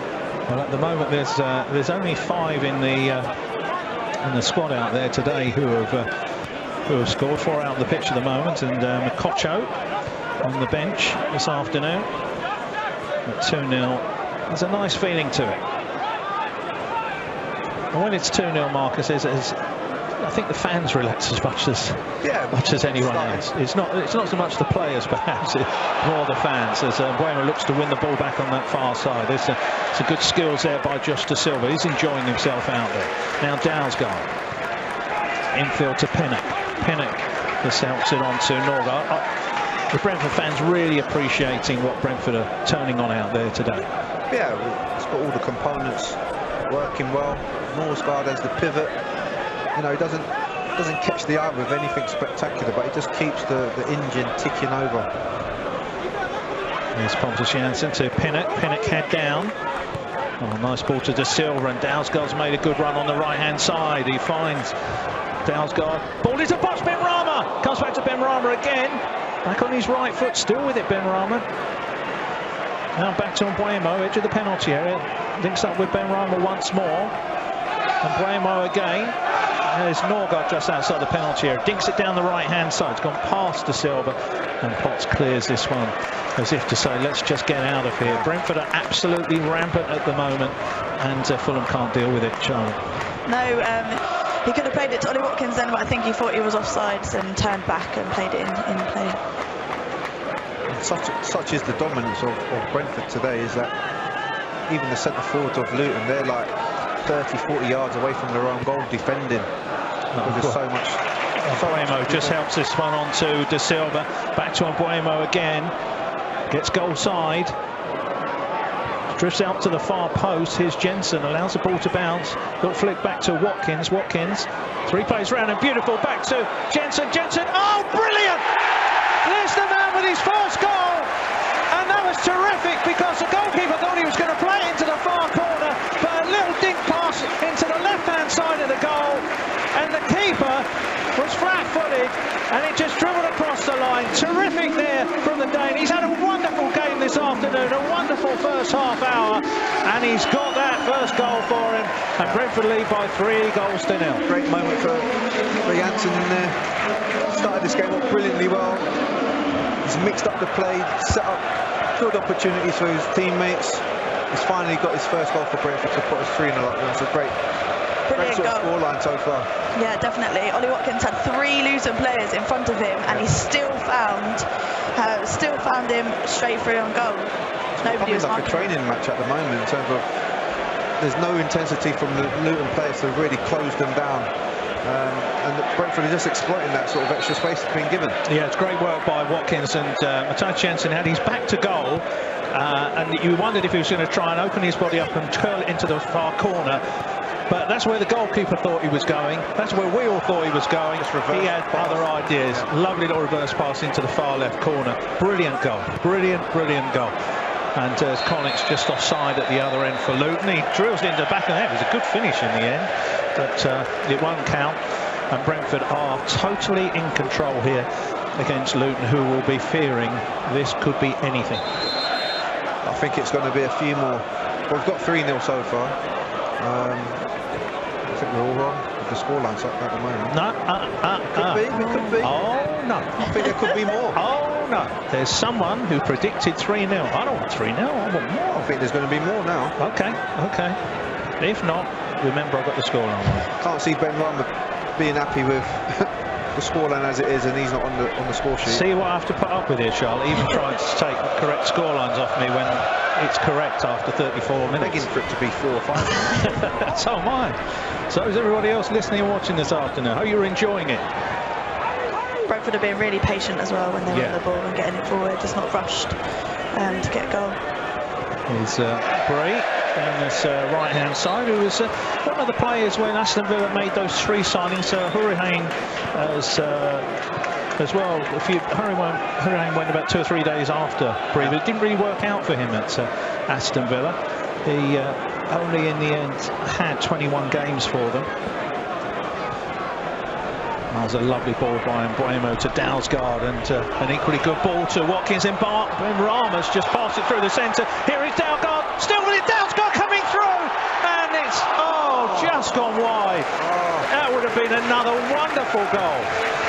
Well, at the moment there's only 5 in the squad out there today who have scored. 4 out on the pitch at the moment, and Makocho on the bench this afternoon. At 2-0, there's a nice feeling to it. And when it's 2-0, Marcus, I think the fans relax as much as anyone else. It's not so much the players, perhaps, more the fans. As Mbuemo looks to win the ball back on that far side. There's some good skills there by Josh De Silva. He's enjoying himself out there. Now Dalsgaard. Infield to Pinnock. Pinnock just helps it on to Norgard. The Brentford fans really appreciating what Brentford are turning on out there today. Yeah, it's got all the components working well. Norgard as the pivot. You know, he doesn't catch the eye with anything spectacular, but he just keeps the engine ticking over. Here's Pontus Janssen to Pinnock. Pinnock head down. Oh, nice ball to De Silva, and Dalsgaard's made a good run on the right-hand side. He finds Dalsgaard. Ball into box, Benrahma. Comes back to Benrahma again. Back on his right foot, still with it, Benrahma. Now back to Mbuemo, edge of the penalty area. Links up with Benrahma once more. Mbuemo again. There's Norgard just outside the penalty area. Dinks it down the right-hand side. It's gone past De Silva. And Potts clears this one as if to say, let's just get out of here. Brentford are absolutely rampant at the moment. And Fulham can't deal with it, Charlotte. No, he could have played it to Ollie Watkins then, but I think he thought he was offsides and turned back and played it in play. Such is the dominance of Brentford today, is that even the centre forwards of Luton, they're like 30-40 yards away from their own goal defending. There's so much. Mbuemo just helps this one on to De Silva. Back to Mbuemo again. Gets goal side. Drifts out to the far post. Here's Jensen, allows the ball to bounce. Little flick back to Watkins. Watkins, 3 plays round and beautiful. Back to Jensen. Jensen, oh, brilliant! There's the man with his first goal. And that was terrific because the goalkeeper thought he was going to play it into the far corner, but a little dink pass into the left-hand side of the goal. And the keeper was flat-footed and it just dribbled across the line. Terrific there from the Dane. He's had a wonderful game this afternoon, a wonderful first half hour, and he's got that first goal for him. And Brentford lead by 3-0. Great moment for Janssen in there. Started this game up brilliantly well. He's mixed up the play, set up good opportunities for his teammates. He's finally got his first goal for Brentford to put us 3-0 up. It's a great sort of scoreline so far. Yeah, definitely. Ollie Watkins had 3 Luton players in front of him, and he still found him straight through on goal. Nobody was like a training match at the moment in terms of there's no intensity from the Luton players to really close them down. And Brentford are just exploiting that sort of extra space that's been given. Yeah, it's great work by Watkins, and Matthijs Jensen had his back to goal, and you wondered if he was going to try and open his body up and curl it into the far corner. But that's where the goalkeeper thought he was going. That's where we all thought he was going. He had other ideas. Lovely little reverse pass into the far left corner. Brilliant goal. Brilliant goal. And Connick's just offside at the other end for Luton. He drills it into the back of the net. It was a good finish in the end, but it won't count. And Brentford are totally in control here against Luton, who will be fearing this could be anything. I think it's going to be a few more. Well, we've got 3-0 so far. I think we're all wrong with the scorelines at the moment. No, we could be. Oh, no. I think there could be more. Oh, no. There's someone who predicted 3-0. I don't want 3-0, I want more. I think there's going to be more now. Okay. If not, remember I've got the scoreline right. Can't see Benrahma being happy with the scoreline as it is, and he's not on the score sheet. See what I have to put up with here, Charlotte. Even trying to take correct scorelines off me when it's correct after 34 minutes. Begging for it to be 4 or 5. So am I. So is everybody else listening and watching this afternoon. Hope you're enjoying it. Brentford have been really patient as well when they're on the ball and getting it forward, just not rushed to get a goal. Here's Bray down this right-hand side, who was one of the players when Aston Villa made those 3 signings. Hurricane has as well. Hurricane went about 2 or 3 days after Breve. It didn't really work out for him at Aston Villa. He only in the end had 21 games for them. That was a lovely ball by Mbuemo to Dalsgaard, and an equally good ball to Watkins. And Ramos just passed it through the centre. Here is Dalsgaard, still with it, Dalsgaard coming through, and it's just gone wide. That would have been another wonderful goal.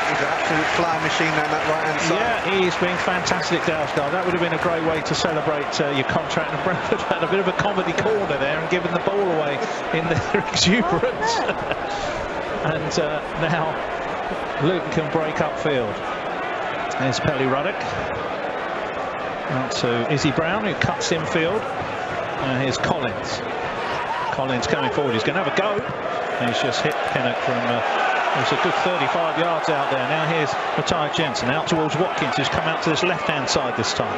He's an absolute flying machine down that right hand side. Yeah, he's been fantastic, Dalsgaard. That would have been a great way to celebrate your contract. And Brentford had a bit of a comedy corner there and given the ball away in their exuberance. And now Luton can break upfield. There's Pelly Ruddock. Out to Izzy Brown, who cuts infield. Here's Collins. Collins coming forward. He's going to have a go. And he's just hit Pinnock from... it's a good 35 yards out there. Now here's Matthijs Jensen out towards Watkins, who's come out to this left-hand side this time.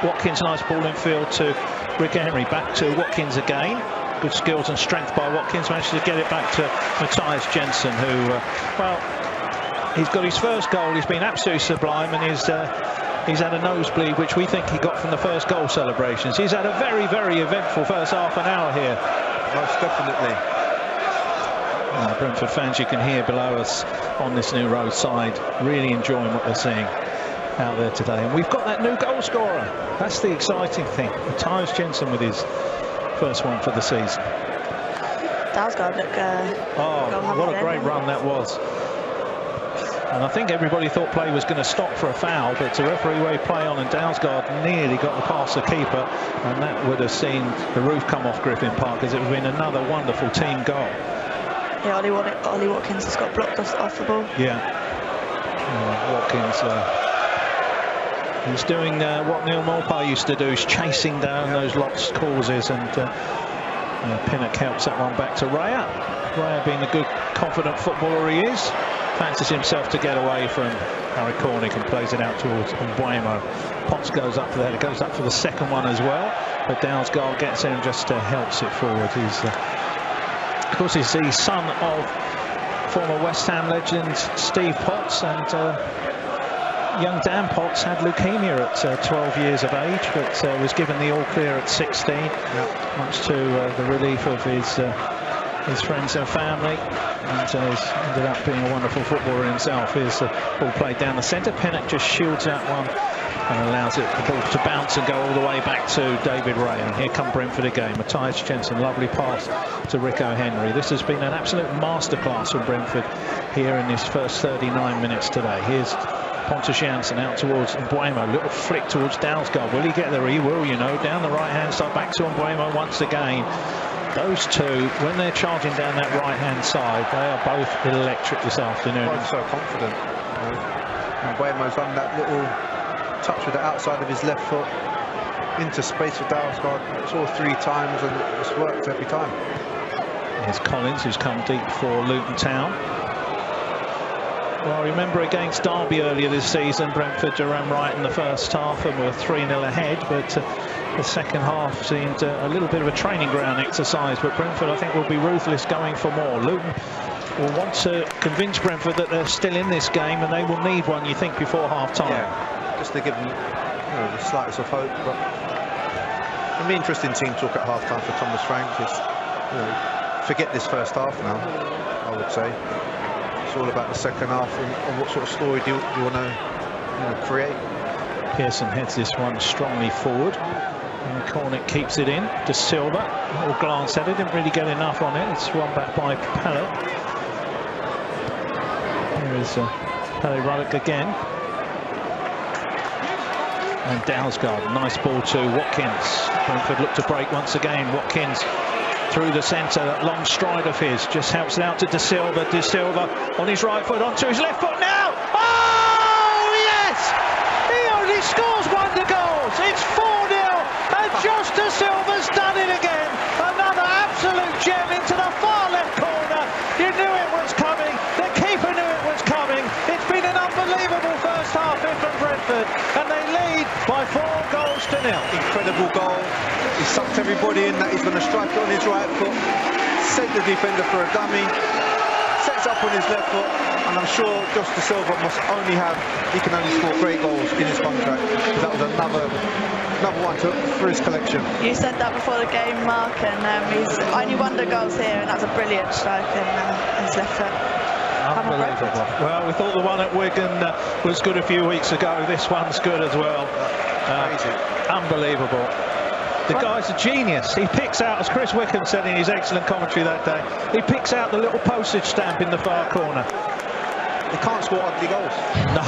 Watkins, nice ball infield to Rick Henry. Back to Watkins again. Good skills and strength by Watkins. Managed to get it back to Matthijs Jensen, who, well, he's got his first goal. He's been absolutely sublime, and he's had a nosebleed, which we think he got from the first goal celebrations. He's had a very, very eventful first half an hour here. Most definitely. Brentford fans, you can hear below us on this new roadside, really enjoying what they're seeing out there today. And we've got that new goal scorer. That's the exciting thing. Matthijs Jensen with his first one for the season. Dalsgaard what a great run that was. And I think everybody thought play was going to stop for a foul, but the referee waved play on, and Dalsgaard nearly got the past the keeper, and that would have seen the roof come off Griffin Park, because it would have been another wonderful team goal. Yeah, Ollie Watkins has got blocked off the ball. Yeah. Watkins, he's doing what Neil Morpar used to do, is chasing down those lost causes, and Pinnock helps that one back to Raya. Raya, being the good, confident footballer he is, fancies himself to get away from Harry Cornick and plays it out towards Mbuemo. Potts goes up for that. It goes up for the second one as well, but Dalsgaard gets in and just helps it forward. He's of course, he's the son of former West Ham legend Steve Potts, and young Dan Potts had leukemia at 12 years of age, but was given the all clear at 16, much to the relief of his friends and family, and he's ended up being a wonderful footballer himself. Here's the ball played down the centre. Pinnock just shields that one and allows the ball to bounce and go all the way back to David Ray. And here come Brentford again. Matthijs Jensen, lovely pass to Rico Henry. This has been an absolute masterclass from Brentford here in this first 39 minutes today. Here's Pontus Jansson out towards Mbuemo. Little flick towards Dalsgaard. Will he get there? He will, you know. Down the right-hand side, back to Mbuemo once again. Those two, when they're charging down that right-hand side, they are both electric this afternoon. I'm so confident. Mbuemo's on that little touch with the outside of his left foot into space for Dalsgaard. It's all 3 times, and it's worked every time. Here's Collins, who's come deep for Luton Town. Well, remember against Derby earlier this season, Brentford ran right in the first half and were 3-0 ahead, but the second half seemed a little bit of a training ground exercise. But Brentford, I think, will be ruthless going for more. Luton will want to convince Brentford that they're still in this game, and they will need one, you think, before half-time. Yeah, just to give them the slightest of hope. But it'll be an interesting team talk at half-time for Thomas Frank. Forget this first half now, I would say. It's all about the second half and what sort of story do you want to create. Pearson heads this one strongly forward, and Cornick keeps it in. De Silva, a little glance at it, didn't really get enough on it. It's run back by Pellet. Here is Pelly Ruddock again. And Dalsgaard, nice ball to Watkins. Brentford look to break once again. Watkins through the centre, that long stride of his just helps it out to De Silva. De Silva on his right foot, onto his left foot now. Oh yes! He only scores wonder goals. It's 4-0, and Josh De Silva's done it again. Another absolute gem into the far left corner. You knew it was coming. The keeper knew it was coming. It's been an unbelievable first half here from Brentford, and they lead by 4-0. Incredible goal. He sucked everybody in that he's going to strike it on his right foot, sent the defender for a dummy, sets up on his left foot, And I'm sure Josh De Silva he can only score great goals in his contract, because that was another one for his collection. You said that before the game, Mark, and he's only wonder goals here, and that's a brilliant strike in his left foot. Unbelievable. Well, we thought the one at Wigan was good a few weeks ago. This one's good as well. Unbelievable. The guy's a genius. He picks out, as Chris Wickham said in his excellent commentary that day, he picks out the little postage stamp in the far corner. He can't score ugly goals. No.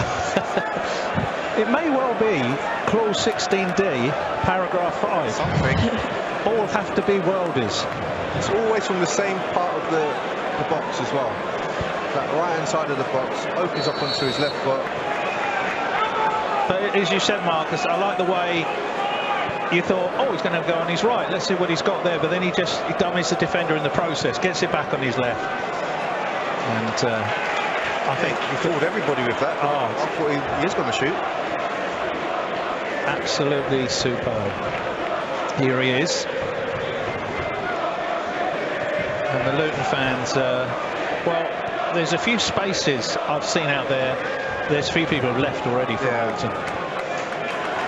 It may well be clause 16D, paragraph 5. Something. All have to be worldies. It's always from the same part of the box as well. That right-hand side of the box opens up onto his left foot. But as you said, Marcus, I like the way you thought, oh, he's going to go on his right. Let's see what he's got there. But then he dummies the defender in the process, gets it back on his left. And I think he fooled everybody with that. I thought he is going to shoot. Absolutely superb. Here he is. And the Luton fans, well, there's a few spaces I've seen out there. There's a few people have left already from Luton.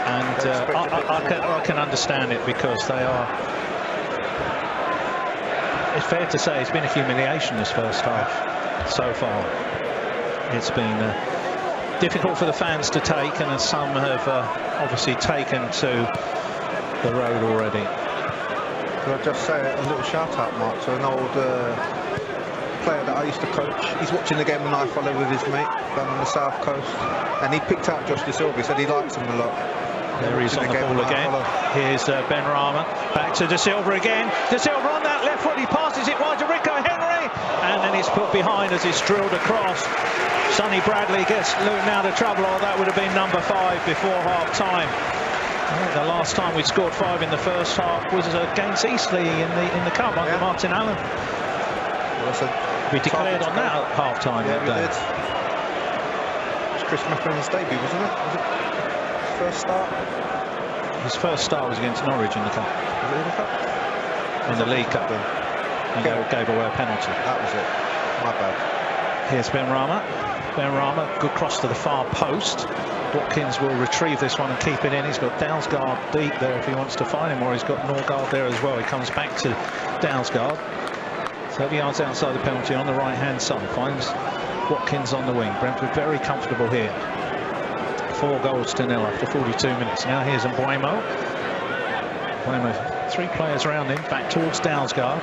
And I can understand it, because they are... It's fair to say it's been a humiliation this first half so far. It's been difficult for the fans to take, and some have obviously taken to the road already. Could I just say a little shout out, Mark, to an old player that I used to coach. He's watching the game when I follow with his mate down on the south coast, and he picked out Josh De Silva. He said he likes him a lot. There he's on the ball again. Here's Ben Rama, back to De Silva again. De Silva on that left foot, he passes it wide to Rico Henry, and then it's put behind as it's drilled across. Sonny Bradley gets Luton out of trouble. Oh, that would have been number 5 before half-time. I think the last time we scored 5 in the first half was against Eastleigh in the cup under Martin Allen. We declared on that at half-time that day. It was Chris Mackinon's debut, wasn't it? Was it his first start? His first start was against Norwich in the cup. Was it in the cup? In the League Cup. And they gave away a penalty. That was it. My bad. Here's Ben Rama. Ben Rama, good cross to the far post. Watkins will retrieve this one and keep it in. He's got Dalsgaard deep there if he wants to find him, or he's got Norgard there as well. He comes back to Dalsgaard. 30 yards outside the penalty on the right-hand side. Finds Watkins on the wing. Brentford very comfortable here. 4-0 after 42 minutes. Now here's Mbuemo. Mbuemo, 3 players around him. Back towards Dalsgaard.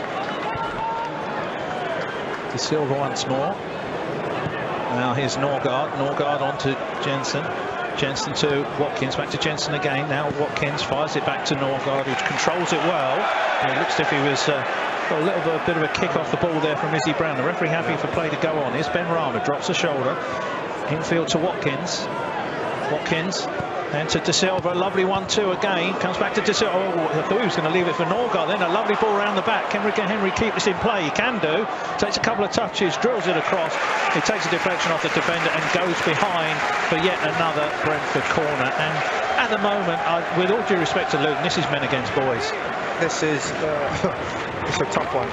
De Silva once more. Now here's Norgard. Norgard on to Jensen. Jensen to Watkins. Back to Jensen again. Now Watkins fires it back to Norgard, who controls it well. And it looks as if he was got a little bit of a kick off the ball there from Izzy Brown. The referee happy for play to go on. Here's Ben Rama. Drops the shoulder. Infield to Watkins. Watkins. And to De Silva, lovely 1-2 again. Comes back to De Silva. Oh, I thought he was going to leave it for Norgard. Then a lovely ball around the back. Can Henry keep this in play? He can do. Takes a couple of touches, drills it across. He takes a deflection off the defender and goes behind for yet another Brentford corner. And at the moment, with all due respect to Luton, this is men against boys. This is it's a tough one.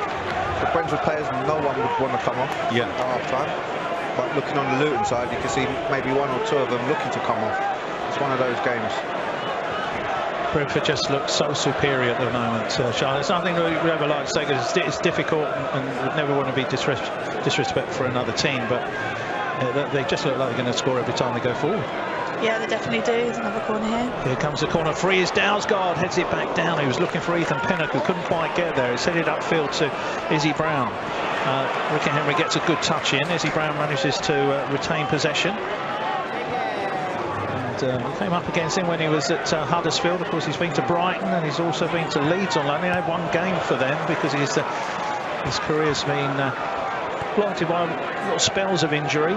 For Brentford players, no one would want to come off at half-time. But looking on the Luton side, you can see maybe 1 or 2 of them looking to come off. It's one of those games. Brentford just looks so superior at the moment, Charlotte. It's nothing that we ever like to say, because it's difficult and would never want to be disrespect for another team, but they just look like they're going to score every time they go forward. Yeah, they definitely do. There's another corner here. Here comes the corner. Free is Dalsgaard, heads it back down. He was looking for Ethan Pinnock, who couldn't quite get there. He's headed upfield to Izzy Brown. Ricky Henry gets a good touch in. Izzy Brown manages to retain possession. And he came up against him when he was at Huddersfield. Of course, he's been to Brighton, and he's also been to Leeds on loan. He had 1 game for them because his career's been blighted by little spells of injury.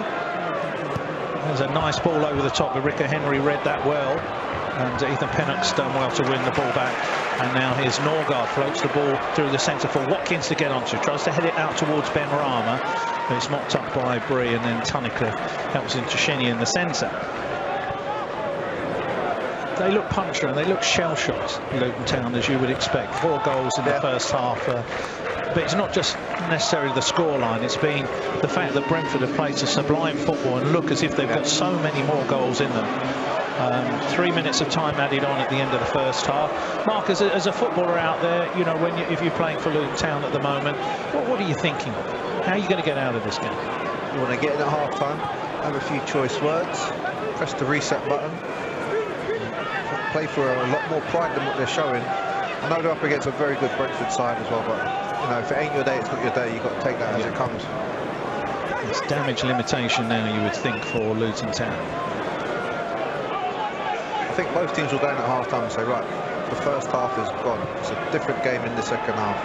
There's a nice ball over the top, but Rico Henry read that well, and Ethan Pinnock's done well to win the ball back. And now here's Norgard, floats the ball through the centre for Watkins to get onto. Tries to head it out towards Ben Rama, but it's knocked up by Bree, and then Tunnicliffe helps into Shinnie in the centre. They look punctured and they look shell-shocked, Luton Town, as you would expect. 4 goals in the first half. but it's not just necessarily the scoreline. It's been the fact that Brentford have played a sublime football and look as if they've got so many more goals in them. 3 minutes of time added on at the end of the first half. Mark, as a footballer out there, you know, if you're playing for Luton Town at the moment, what are you thinking? How are you going to get out of this game? You want to get in at half-time, have a few choice words, press the reset button, play for a lot more pride than what they're showing. I know they're up against a very good Brentford side as well, but you know, if it ain't your day, it's not your day. You've got to take that as it comes. It's damage limitation now, you would think, for Luton Town. I think both teams will go in at half-time and say, right, the first half is gone. It's a different game in the second half.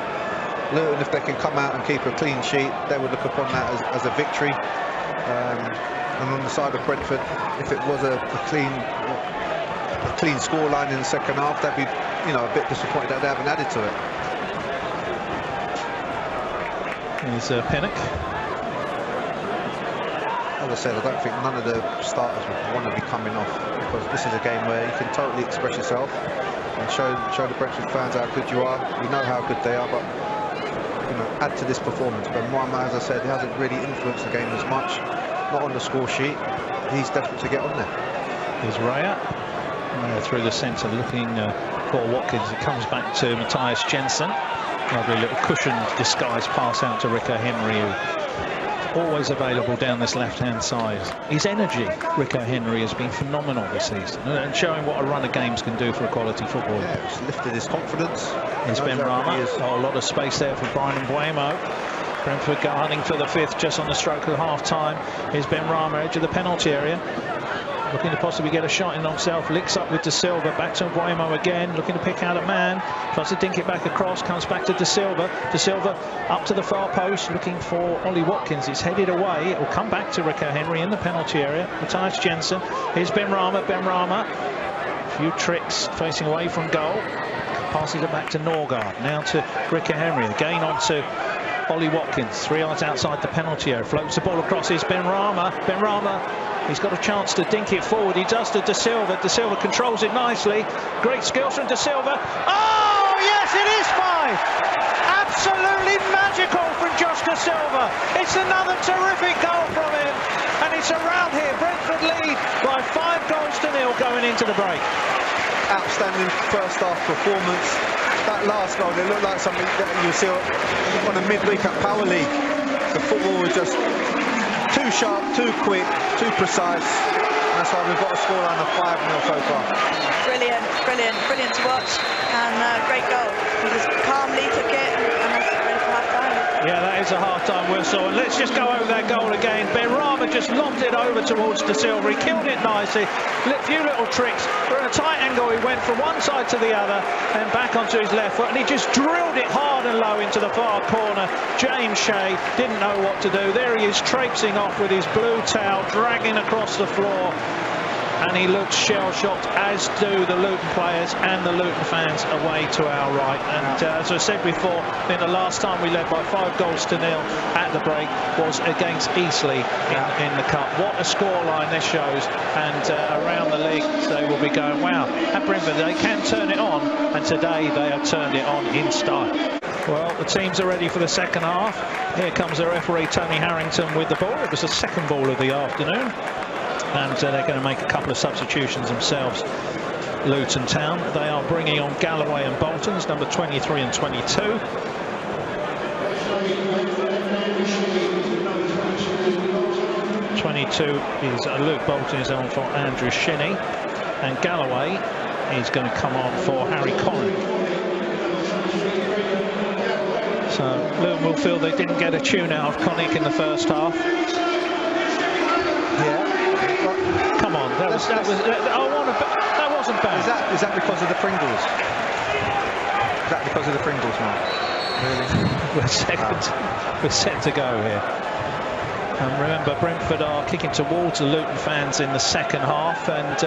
Luton, if they can come out and keep a clean sheet, they would look upon that as a victory. And on the side of Brentford, if it was a clean scoreline in the second half, they'd be, you know, a bit disappointed that they haven't added to it. Here's Pinnock. As I said, I don't think none of the starters would want to be coming off, because this is a game where you can totally express yourself and show the Brentford fans how good you are. We know how good they are, but you know, add to this performance. But Muhammad, as I said, he hasn't really influenced the game as much. Not on the score sheet. He's desperate to get on there. Here's Raya through the centre, looking for Watkins. It comes back to Matthias Jensen. Lovely little cushioned disguise pass out to Rico Henry, who always available down this left-hand side. His energy, Rico Henry, has been phenomenal this season, and showing what a run of games can do for a quality footballer. Yeah, it's lifted his confidence. Here's Ben Rama. A lot of space there for Brian Mbuemo. Brentford gunning for the fifth just on the stroke of half-time. Here's Ben Rama, edge of the penalty area, looking to possibly get a shot in himself. Licks up with De Silva, back to Mbuemo again, looking to pick out a man, tries to dink it back across, comes back to De Silva. De Silva up to the far post, looking for Ollie Watkins. It's headed away. It will come back to Rico Henry in the penalty area. Matthias Jensen. Here's Ben Rama. A few tricks facing away from goal. Passes it back to Norgard. Now to Rico Henry. Again on to Ollie Watkins, 3 yards outside the penalty area, floats the ball across. Is Ben Rama. He's got a chance to dink it forward. He does to De Silva. De Silva controls it nicely. Great skills from De Silva. Oh yes, it is 5. Absolutely magical from Josh De Silva. It's another terrific goal from him, and it's around here. Brentford lead by 5-0 going into the break. Outstanding first half performance. That last goal, it looked like something that you see on a midweek at Power League. The football was just too sharp, too quick, too precise. That's why we've got a scoreline of 5-0 so far. Brilliant to watch, and great goal. He just calmly took it, and that's ready for half-time. Yeah, that is a half-time whistle, and let's just go over that goal again. Ben Rama just lobbed it over towards De Silva. He killed it nicely. Few little tricks. We're at a tight angle. He went from one side to the other and back onto his left foot, and he just drilled it hard and low into the far corner. James Shea didn't know what to do. There he is, traipsing off with his blue towel, dragging across the floor. And he looks shell-shocked, as do the Luton players and the Luton fans away to our right. And as I said before, I think the last time we led by 5-0 at the break was against Eastleigh in the Cup. What a scoreline this shows. And around the league, they will be going, wow, at Brentford they can turn it on. And today they have turned it on in style. Well, the teams are ready for the second half. Here comes the referee, Tony Harrington, with the ball. It was the second ball of the afternoon. And they're going to make a couple of substitutions themselves, Luton Town. They are bringing on Galloway and Bolton's number 23 and 22. 22 is Luke Bolton is on for Andrew Shinney, and Galloway is going to come on for Harry Corrin. So Luton will feel they didn't get a tune out of Connick in the first half. Come on, that wasn't bad. Is that because of the Pringles? Is that because of the Pringles, Mark? Really? We're set to go here. And remember, Brentford are kicking towards the Luton fans in the second half, and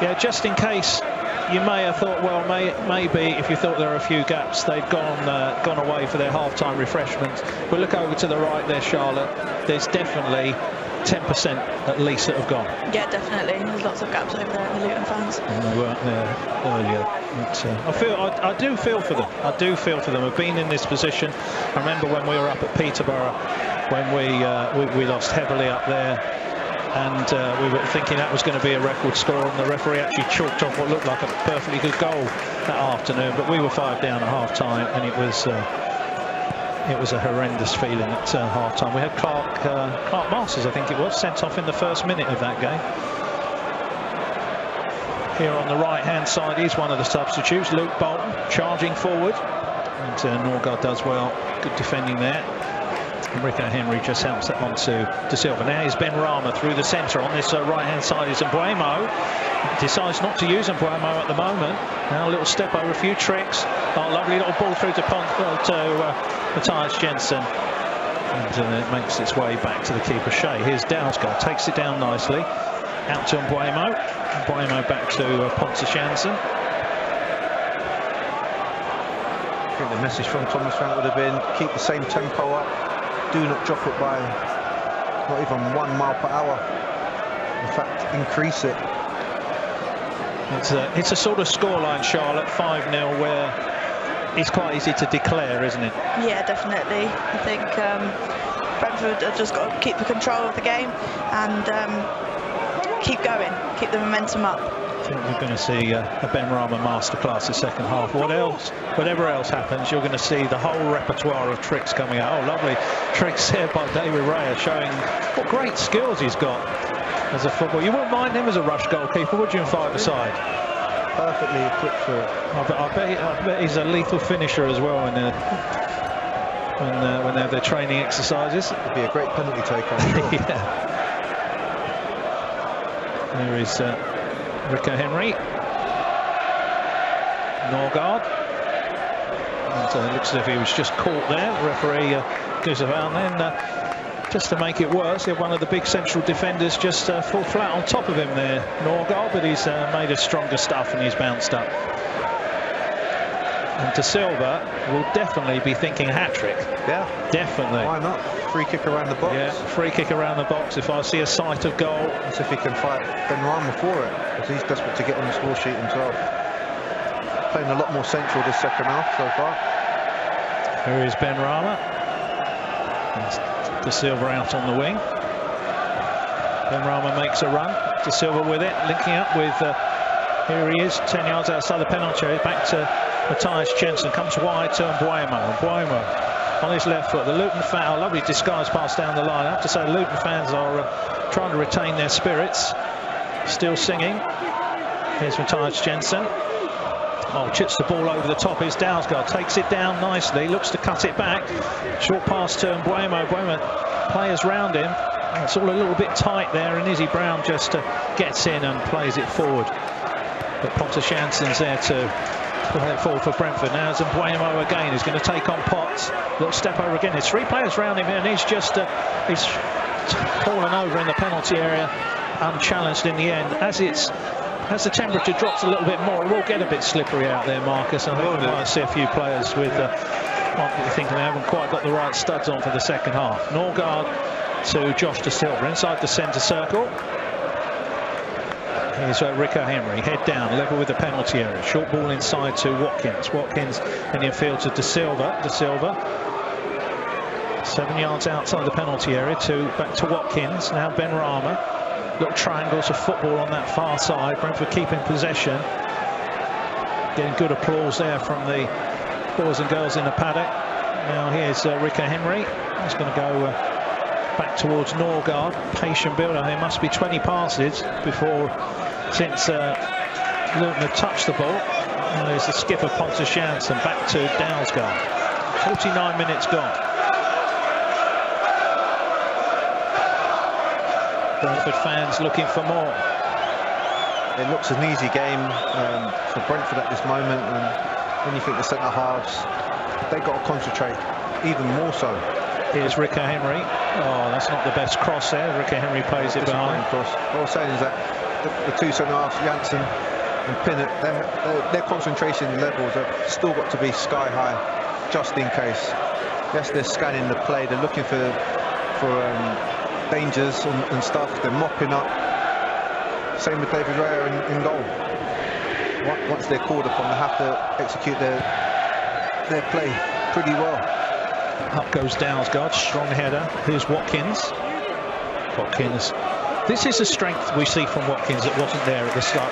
yeah, just in case you may have thought, well, maybe if you thought there were a few gaps, they'd gone away for their half-time refreshments. But look over to the right there, Charlotte. There's definitely 10% at least that have gone. Yeah, definitely. There's lots of gaps over there in the Luton fans. And they weren't there earlier. But, I do feel for them. I do feel for them. I've been in this position. I remember when we were up at Peterborough, when we lost heavily up there, and we were thinking that was going to be a record score, and the referee actually chalked off what looked like a perfectly good goal that afternoon. But we were 5 down at half-time, and it was a horrendous feeling at half-time. We had Clark Masters, I think it was, sent off in the first minute of that game. Here on the right-hand side is one of the substitutes, Luke Bolton, charging forward. And Norgard does well. Good defending there. And Rico Henry just helps it on to De Silva. Now is Ben Rama through the centre. On this right-hand side is Mbuemo. Decides not to use Mbuemo at the moment. Now a little step over, a few tricks. Oh, lovely little ball through to Matthias Jensen. And it makes its way back to the keeper, Shea. Here's Dalsgaard, takes it down nicely. Out to Mbuemo. Mbuemo back to Pontus Janssen. I think the message from Thomas Frank would have been keep the same tempo up, do not drop it by not even 1 mile per hour. In fact, increase it. It's a sort of scoreline, Charlotte, 5-0, where it's quite easy to declare, isn't it? Yeah, definitely. I think Brentford have just got to keep the control of the game and keep going, keep the momentum up. I think you're going to see a Ben Rama masterclass the second half. Whatever else happens, you're going to see the whole repertoire of tricks coming out. Oh, lovely tricks here by David Raya, showing what great skills he's got as a footballer. You wouldn't mind him as a rush goalkeeper, would you, in 5-a-side? Perfectly equipped for it. I bet he's a lethal finisher as well when they have their training exercises. It'd be a great penalty take, I'm sure. Yeah. There is Rico Henry. Norgard. And it looks as if he was just caught there. The referee gives a foul. And then, just to make it worse, one of the big central defenders just fall flat on top of him there, Norgard, but he's made a stronger stuff and he's bounced up. And De Silva will definitely be thinking hat-trick. Yeah. Definitely. Why not? Free kick around the box. Yeah, free kick around the box. If I see a sight of goal. As if he can fight Ben Rama for it, because he's desperate to get on the score sheet himself. Playing a lot more central this second half so far. Here is Ben Rama. De Silva out on the wing. Ben Rama makes a run. De Silva with it, linking up with, here he is, 10 yards outside the penalty area. Back to Matthias Jensen, comes wide to Mbuemo. Mbuemo on his left foot. The Luton foul, lovely disguise pass down the line. I have to say, Luton fans are trying to retain their spirits. Still singing. Here's Matthias Jensen. Oh, chips the ball over the top. Here's Dalsgaard, takes it down nicely, looks to cut it back. Short pass to Mbuemo. Mbuemo, players round him. It's all a little bit tight there, and Izzy Brown just gets in and plays it forward. But Pontus Janssen's there to play it forward for Brentford. Now it's Mbuemo again. He's going to take on Potts. Little step over again. There's 3 players round him, and he's just he's fallen over in the penalty area, unchallenged in the end. As the temperature drops a little bit more, it will get a bit slippery out there, Marcus. I think we might see a few players with thinking they haven't quite got the right studs on for the second half. Norgard to Josh De Silva inside the centre circle. Here's Rico Henry, head down, level with the penalty area. Short ball inside to Watkins. Watkins in the infield to De Silva. De Silva, 7 yards outside the penalty area, back to Watkins. Now Ben Rama. Little triangles of football on that far side. Brentford keeping possession. Getting good applause there from the boys and girls in the paddock. Now here's Rico Henry. He's going to go back towards Norgard. Patient builder. There must be 20 passes since Luton had touched the ball. And there's the skipper Pontus Janssen back to Dalsgaard. 49 minutes gone. Brentford fans looking for more. It looks an easy game for Brentford at this moment, and when you think the centre halves, they've got to concentrate even more so. Here's Rico Henry. Oh, that's not the best cross there. Rico Henry plays it behind. Cross. What I was saying is that the 2 centre halves, Janssen and Pinnock, their concentration levels have still got to be sky high, just in case. Yes, they're scanning the play. They're looking for dangers and stuff. They're mopping up. Same with David Raya in goal. Once they're called upon, they have to execute their play pretty well. Up goes Dalsgaard, strong header. Here's Watkins. This is a strength we see from Watkins that wasn't there at the start,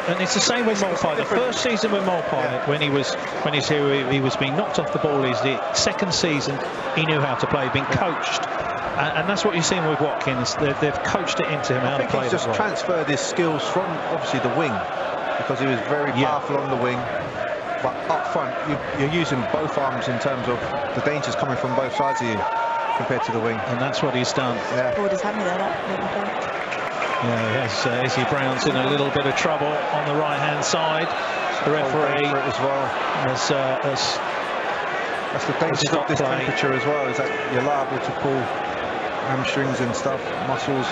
and it's the same with Mulpie. The first season with Mulpie, when he's here, he was being knocked off the ball. Is the second season he knew how to play, being coached, and that's what you're seeing with Watkins. They've coached it into him how to play. He's just transferred his skills from obviously the wing, because he was very powerful on the wing. But up front, you're using both arms in terms of the dangers coming from both sides of you compared to the wing. And that's what he's done. Yeah, yes, Izzy Brown's in a little bit of trouble on the right-hand side. The referee as well. That's the danger of this temperature as well, is that you're liable to pull hamstrings and stuff, muscles.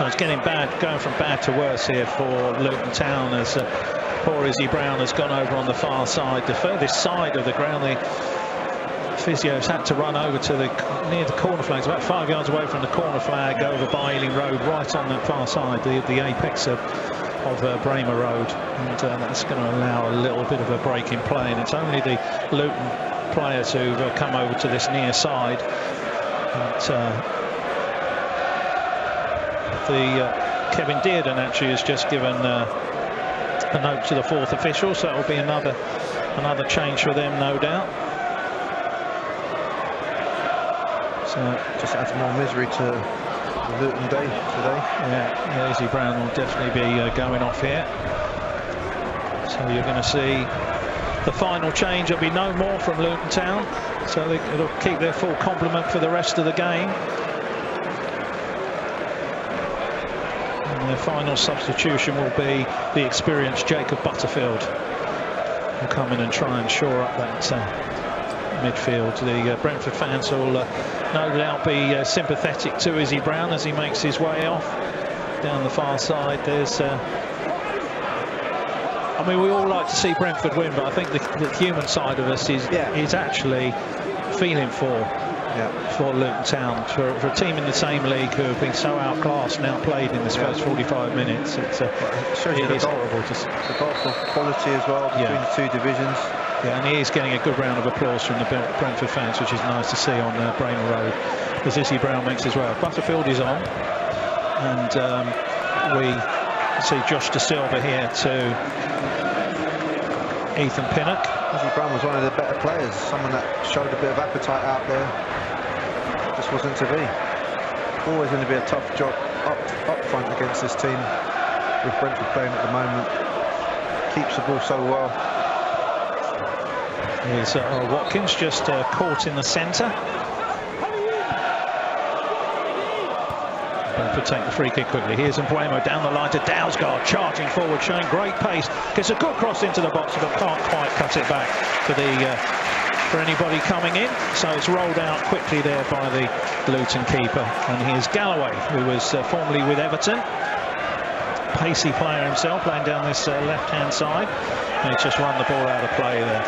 It's getting going from bad to worse here for Luton Town, as poor Izzy Brown has gone over on the far side, the furthest side of the ground. The physios had to run over to near the corner flags, about 5 yards away from the corner flag, over by Ealing Road, right on that far side, the apex of Bramer Road, and that's going to allow a little bit of a break in play. And it's only the Luton players who've come over to this near side. Kevin Dearden actually has just given a note to the fourth official, so it'll be another change for them, no doubt. So just adds more misery to the Luton day today. Yeah, Izzy Brown will definitely be going off here. So you're going to see the final change. There'll be no more from Luton Town, so it'll keep their full complement for the rest of the game. Their final substitution will be the experienced Jacob Butterfield. Will come in and try and shore up that midfield. The Brentford fans will no doubt be sympathetic to Izzy Brown as he makes his way off down the far side. There's I mean, we all like to see Brentford win, but I think the human side of us is actually feeling for Luton Town, for a team in the same league who have been so outclassed and outplayed in this first 45 minutes. It shows you the horrible to see. The goal for quality as well between the two divisions. Yeah, and he is getting a good round of applause from the Brentford fans, which is nice to see on Bramer Road as Izzy Brown makes his way up. Butterfield is on, and we see Josh De Silva here to Ethan Pinnock. Izzy Brown was one of the better players, someone that showed a bit of appetite out there. Just wasn't to be. Always going to be a tough job up front against this team with Brentford playing at the moment. Keeps the ball so well. Here's Watkins just caught in the centre. Brentford take the free kick quickly. Here's Mbuemo down the line to Dalsgaard, charging forward, showing great pace. Gets a good cross into the box, but can't quite cut it back for anybody coming in. So it's rolled out quickly there by the Luton keeper. And here's Galloway, who was formerly with Everton. Pacey player himself, playing down this left-hand side. And he's just run the ball out of play there.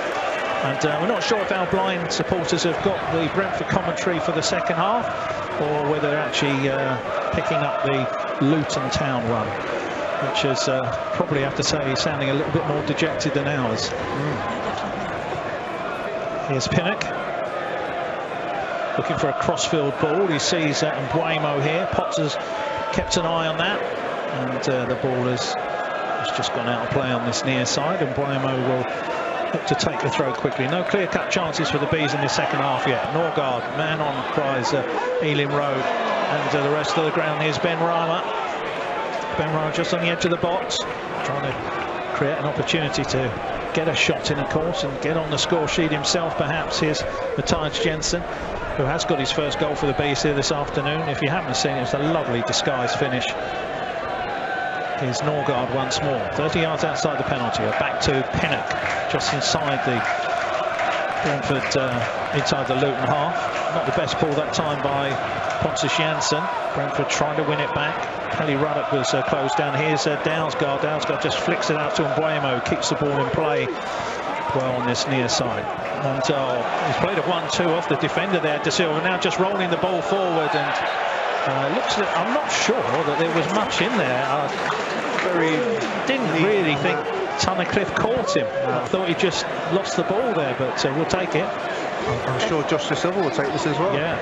And we're not sure if our blind supporters have got the Brentford commentary for the second half, or whether they're actually picking up the Luton Town run, which is probably, have to say, sounding a little bit more dejected than ours. Here's Pinnock looking for a crossfield ball. He sees Mbuemo here. Potts has kept an eye on that, and the ball has just gone out of play on this near side, and Mbuemo will look to take the throw quickly. No clear-cut chances for the Bees in the second half yet. Norgard, man on, cries Ealing Road, and the rest of the ground. Here's Ben Rama. Ben Rama just on the edge of the box, trying to create an opportunity to get a shot in, of course, and get on the score sheet himself, perhaps. Here's Matthijs Jensen, who has got his first goal for the Bees here this afternoon. If you haven't seen it, it's a lovely disguised finish. Here's Norgard once more, 30 yards outside the penalty. Back to Pinnock, just inside the Brentford, inside the Luton half. Not the best ball that time by Pontus Jansson. Brentford trying to win it back. Kelly Ruddock was closed down. Here's Dalsgaard. Dalsgaard just flicks it out to Mbuemo, keeps the ball in play well on this near side. And he's played a 1-2 off the defender there, De Silva, now just rolling the ball forward, and I'm not sure that there was much in there. Didn't really think Tunnicliffe caught him. I thought he just lost the ball there, but we'll take it. I'm sure Josh De Silva will take this as well. Yeah.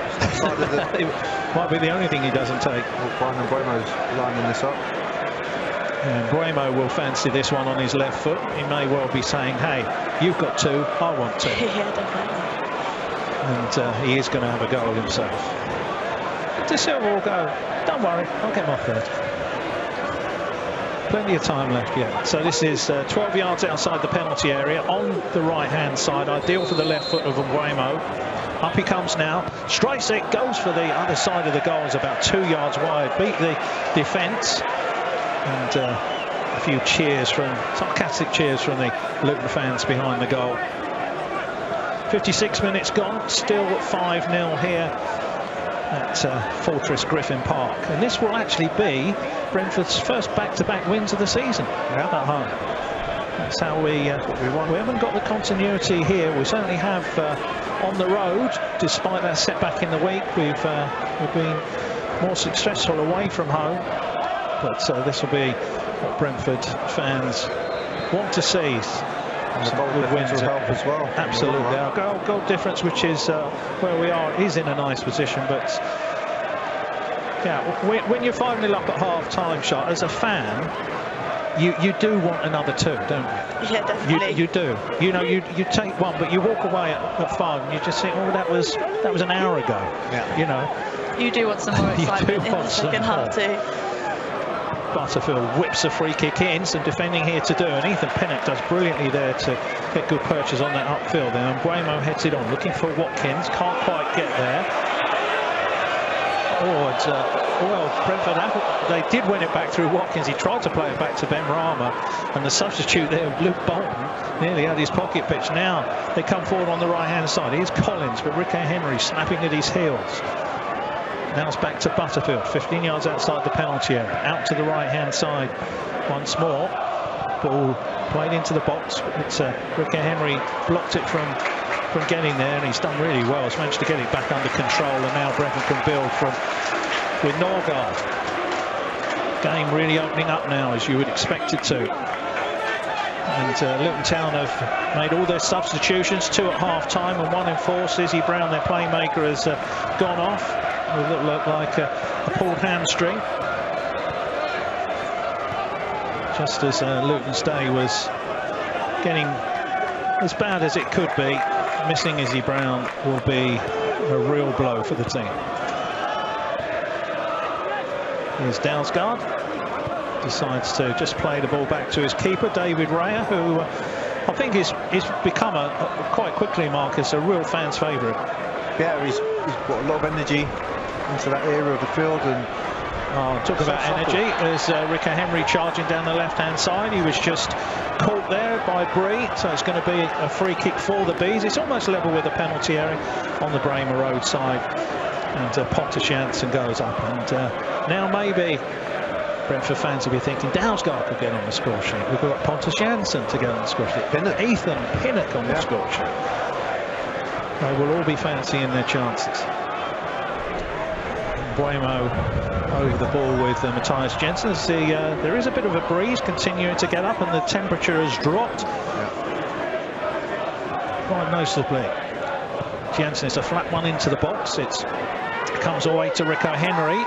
It might be the only thing he doesn't take. Brian Buemo's lining this up. And Buemo will fancy this one on his left foot. He may well be saying, hey, you've got two, I want two. Yeah, definitely. And he is going to have a go himself. De Silva will go, don't worry, I'll get my third. Plenty of time left yet. So this is 12 yards outside the penalty area on the right-hand side. Ideal for the left foot of Buemo. Up he comes now. Strikes it, goes for the other side of the goal. It's about 2 yards wide. Beat the defence. And a few cheers sarcastic cheers from the Luton fans behind the goal. 56 minutes gone, still 5-0 here at Fortress Griffin Park. And this will actually be Brentford's first back-to-back wins of the season at home. That's how we haven't got the continuity here. We certainly have on the road, despite that setback in the week. We've been more successful away from home. But this will be what Brentford fans want to see. Some good wins will help as well. Absolutely. Our goal difference, which is where we are, is in a nice position. But yeah, when you're 5-0 up at half-time, shot as a fan, you do want another two, don't you? Yeah, definitely. You do. You know, you take one, but you walk away at 5 and you just think, oh, that was an hour ago. Yeah. You know. You do want some more excitement in the second half too. Butterfield whips a free kick in, some defending here to do, and Ethan Pinnock does brilliantly there to get good purchase on that upfield. And Buemo heads it on, looking for Watkins, can't quite get there. Well, Brentford, they did win it back through Watkins. He tried to play it back to Ben Rama, and the substitute there, Luke Bolton, nearly had his pocket pitch. Now they come forward on the right-hand side. Here's Collins, but Rico Henry snapping at his heels. Now it's back to Butterfield, 15 yards outside the penalty area. Out to the right-hand side once more. Ball played into the box, but Rico Henry blocked it from getting there, and he's done really well. He's managed to get it back under control, and now Brentford can build with Norgard. Game really opening up now, as you would expect it to. And Luton Town have made all their substitutions, 2 at half-time and 1 in 4. Sizzy Brown, their playmaker, has gone off. It looked like a pulled hamstring. Just as Luton's day was getting as bad as it could be, missing Izzy Brown will be a real blow for the team. Here's Dalsgaard. Decides to just play the ball back to his keeper, David Raya, who I think is become quite quickly, Marcus, a real fan's favourite. Yeah, he's got a lot of energy into that area of the field, and talk about energy. There's Rico Henry charging down the left-hand side. He was just caught there by Bree, so it's going to be a free kick for the Bees. It's almost level with the penalty area on the Bremer Road side, and Pontus Janssen goes up, and now maybe Brentford fans will be thinking Dalsgaard could get on the score sheet. We've got Pontus Janssen to get on the score sheet. Ethan Pinnock on the score sheet. They will all be fancying their chances. Buemo over the ball with Matthias Jensen. There is a bit of a breeze continuing to get up, and the temperature has dropped quite noticeably. Jensen is a flat one into the box. It comes away to Rico Henry.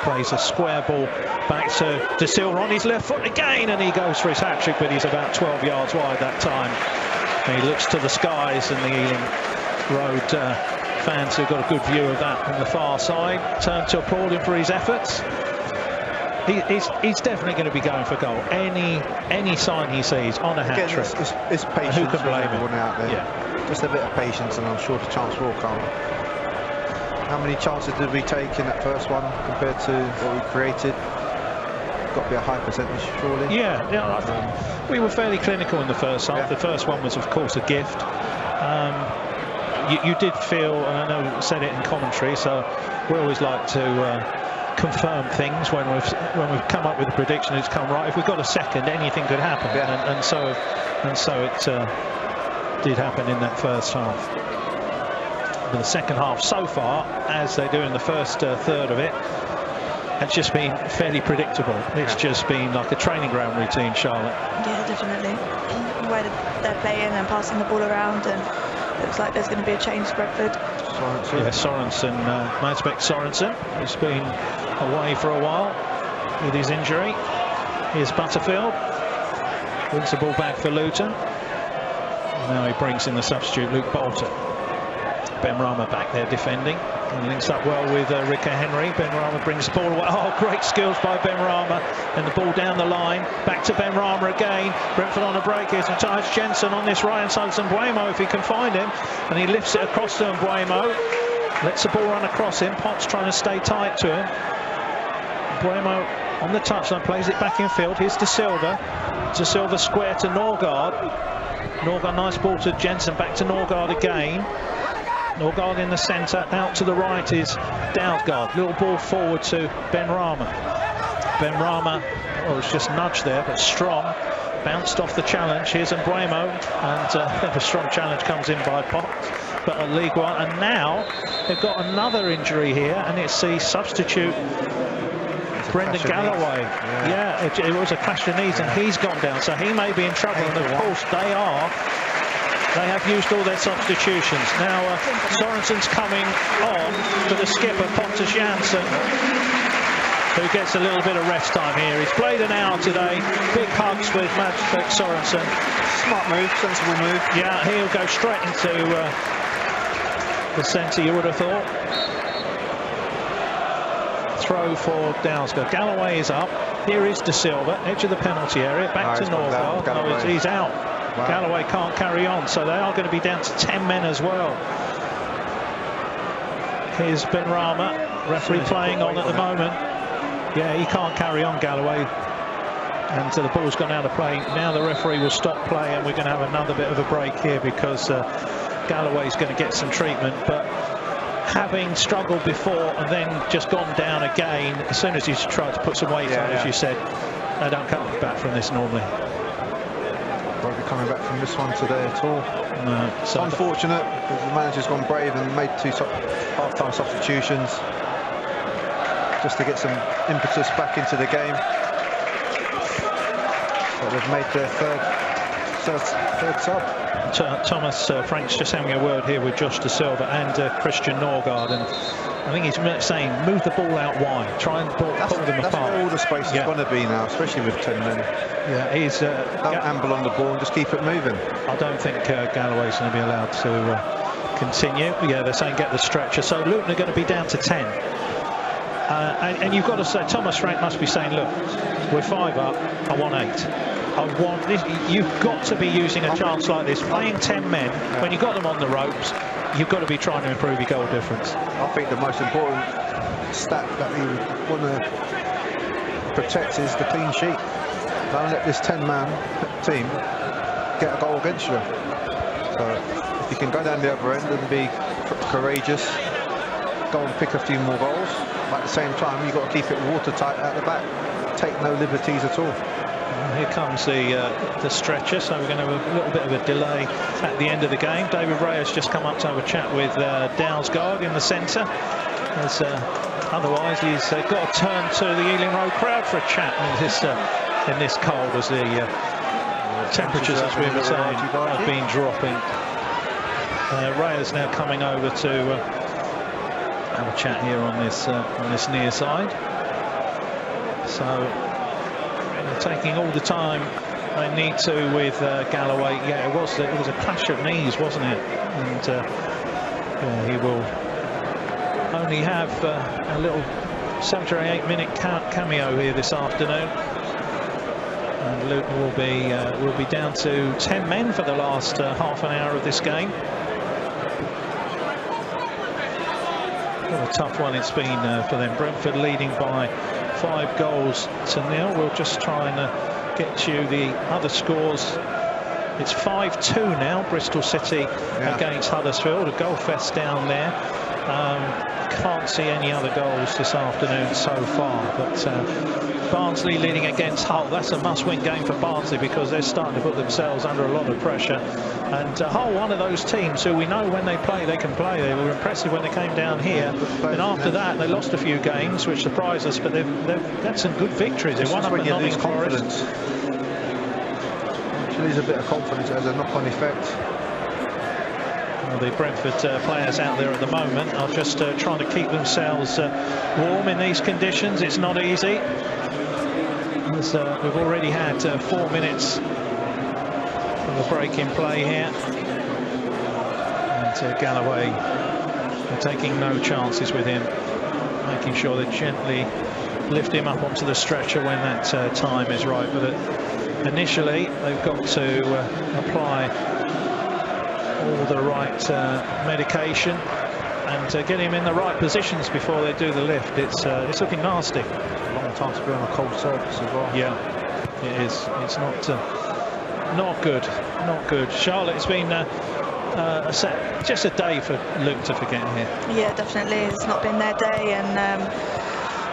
Plays a square ball back to De Silva on his left foot again, and he goes for his hat-trick, but he's about 12 yards wide that time. And he looks to the skies, and the Ealing Road fans who've got a good view of that on the far side turn to applaud him for his efforts. He's definitely going to be going for goal. Any sign he sees on a hat-trick. It's patience. Who can blame him? Out there. Yeah. Just a bit of patience, and I'm sure the chance will come. How many chances did we take in that first one compared to what we created? Got to be a high percentage, surely. Yeah, I think we were fairly clinical in the first half. Yeah. The first one was, of course, a gift. You did feel, and I know we said it in commentary, so we always like to confirm things when we've come up with a prediction. It's come right. If we've got a second, anything could happen, and so it did happen in that first half. But the second half so far, as they do in the first third of it, it's just been fairly predictable. It's just been like a training ground routine, Charlotte. Yeah, definitely. The way that they're playing and passing the ball around, and looks like there's going to be a change to Brentford. Sorensen. Yeah, Sorensen, Matchday Sorensen, who's been away for a while with his injury. Here's Butterfield. Wins the ball back for Luton. Now he brings in the substitute, Luke Bolton. Benrahma back there defending. And links up well with Ricker Henry. Benrahma brings the ball away. Oh, great skills by Benrahma. And the ball down the line. Back to Benrahma again. Brentford on a break. Here's Matthias Jensen on this right-hand side. Mbuemo if he can find him. And he lifts it across to Mbuemo. Lets the ball run across him. Potts trying to stay tight to him. Mbuemo on the touchline. Plays it back in field. Here's De Silva. De Silva square to Norgard. Norgard, nice ball to Jensen. Back to Norgard again. Norgard in the centre, out to the right is Dalsgaard. Little ball forward to Benrahma. Benrahma, well, it's just nudged there, but strong. Bounced off the challenge. Here's Mbuemo, and a strong challenge comes in by Potts. But a League One, and now they've got another injury here, and it's the substitute Brendan Galloway. Yeah, it was a clash of knees, and he's gone down, so he may be in trouble. And of course, they are. They have used all their substitutions. Now Sorensen's coming on for the skipper, Pontus Jansson, who gets a little bit of rest time here. He's played an hour today. Big hugs with Matchday Sorensen. Smart move, sensible move. Yeah, he'll go straight into the centre, you would have thought. Throw for Dalsgaard. Galloway is up. Here is De Silva, edge of the penalty area. Back to Norgard. No, he's out. Wow. Galloway can't carry on, so they are going to be down to 10 men as well. Here's Benrahma, referee playing on at the moment. Yeah, he can't carry on, Galloway. And the ball's gone out of play. Now the referee will stop play, and we're going to have another bit of a break here because Galloway's going to get some treatment. But having struggled before and then just gone down again, as soon as he's tried to put some weight on, as you said, they don't come back from this normally. Won't be coming back from this one today at all. No, so unfortunate because the manager's gone brave and made two half-time substitutions just to get some impetus back into the game. So they've made their third sub. Thomas Frank's just having a word here with Josh De Silva and Christian Norgard, and I think he's saying move the ball out wide, try and pull them apart. That's where all the space is going to be now, especially with 10 men. Yeah, he's don't amble on the ball and just keep it moving. I don't think Galloway's going to be allowed to continue. Yeah, they're saying get the stretcher. So Luton are going to be down to 10. And you've got to say, Thomas Frank must be saying, look, we're 5 up, I want 8. I want this. You've got to be using a chance like this, playing 10 men, when you've got them on the ropes, you've got to be trying to improve your goal difference. I think the most important stat that we want to protect is the clean sheet. Don't let this 10-man team get a goal against you. So if you can go down the other end and be courageous, go and pick a few more goals, but at the same time you've got to keep it watertight at the back. Take no liberties at all. Here comes the stretcher, so we're going to have a little bit of a delay at the end of the game. David Ray has just come up to have a chat with Dalsgaard in the centre. Otherwise, he's got to turn to the Ealing Road crowd for a chat in this cold, as the temperatures, as we were saying, have been dropping. Ray is now coming over to have a chat here on this near side. So taking all the time they need to with Galloway. Yeah, it was a clash of knees, wasn't it? And he will only have a little 7 or 8 minute cameo here this afternoon. And Luton will be down to 10 men for the last half an hour of this game. What a tough one it's been for them. Brentford leading by 5 goals to 0. We'll just try and get you the other scores. It's 5-2 now, Bristol City against Huddersfield. A goal fest down there. Can't see any other goals this afternoon so far, but Barnsley leading against Hull. That's a must-win game for Barnsley because they're starting to put themselves under a lot of pressure. And Hull, one of those teams who we know when they play, they can play. They were impressive when they came down here. And after that, they lost a few games, which surprised us, but they've had some good victories. They won up at Nottingham Forest. You lose a bit of confidence, it has a knock-on effect. Well, the Brentford players out there at the moment are just trying to keep themselves warm in these conditions. It's not easy. As, we've already had 4 minutes of a break in play here. And Galloway are taking no chances with him, making sure they gently lift him up onto the stretcher when that time is right. But initially, they've got to apply all the right medication and get him in the right positions before they do the lift. It's looking nasty. A long time to be on a cold surface as well. Yeah, it is. It's not good. Not good. Charlotte, it's been just a day for Luton to forget here. Yeah, definitely. It's not been their day, and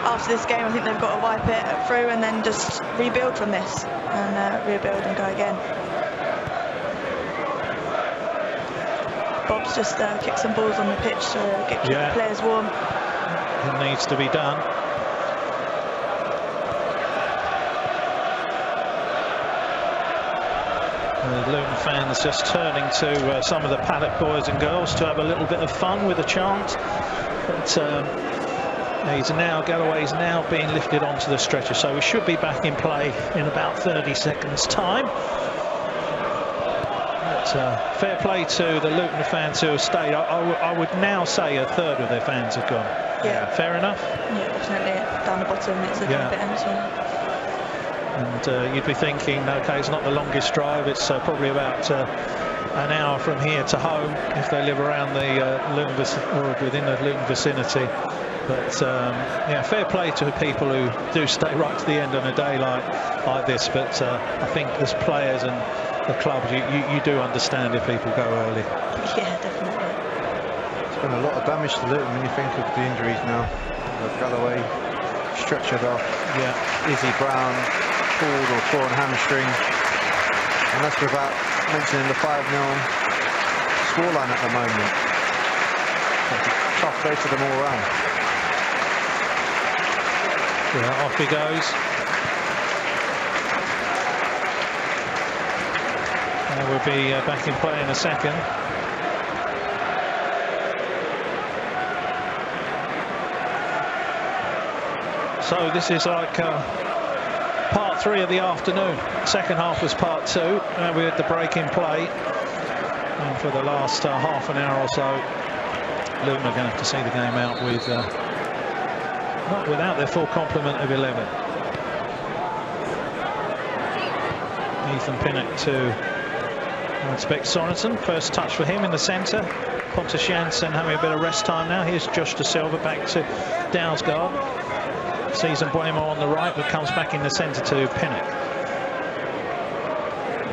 after this game, I think they've got to wipe it through and then just rebuild from this and rebuild and go again. Bob's just kicked some balls on the pitch to keep the players warm. It needs to be done. The Luton fans just turning to some of the paddock boys and girls to have a little bit of fun with the chant. But Galloway's now being lifted onto the stretcher, so we should be back in play in about 30 seconds time. Fair play to the Luton fans who have stayed. I would now say a third of their fans have gone. Yeah. Fair enough? Yeah, definitely. Down the bottom, it's looking a bit empty. And you'd be thinking, okay, it's not the longest drive. It's probably about an hour from here to home if they live around the Luton or within the Luton vicinity. But yeah, fair play to people who do stay right to the end on a day like this. But I think as players and the clubs, you do understand if people go early. Yeah, definitely. It's been a lot of damage to Luton when you think of the injuries now. Galloway stretchered off. Yeah. Izzy Brown pulled or torn hamstring. And that's without mentioning the 5-0 scoreline at the moment. It's a tough day for them all round. Yeah, off he goes. We'll be back in play in a second. So this is like part 3 of the afternoon. Second half was part 2. We had the break in play. And for the last half an hour or so, Luton are going to have to see the game out with not without their full complement of 11. Ethan Pinnock to inspect Sorensen. First touch for him in the centre. Pontus Jansson having a bit of rest time now. Here's Josh De Silva back to Dalsgaard. Sees Bueno on the right, but comes back in the centre to Pinnock.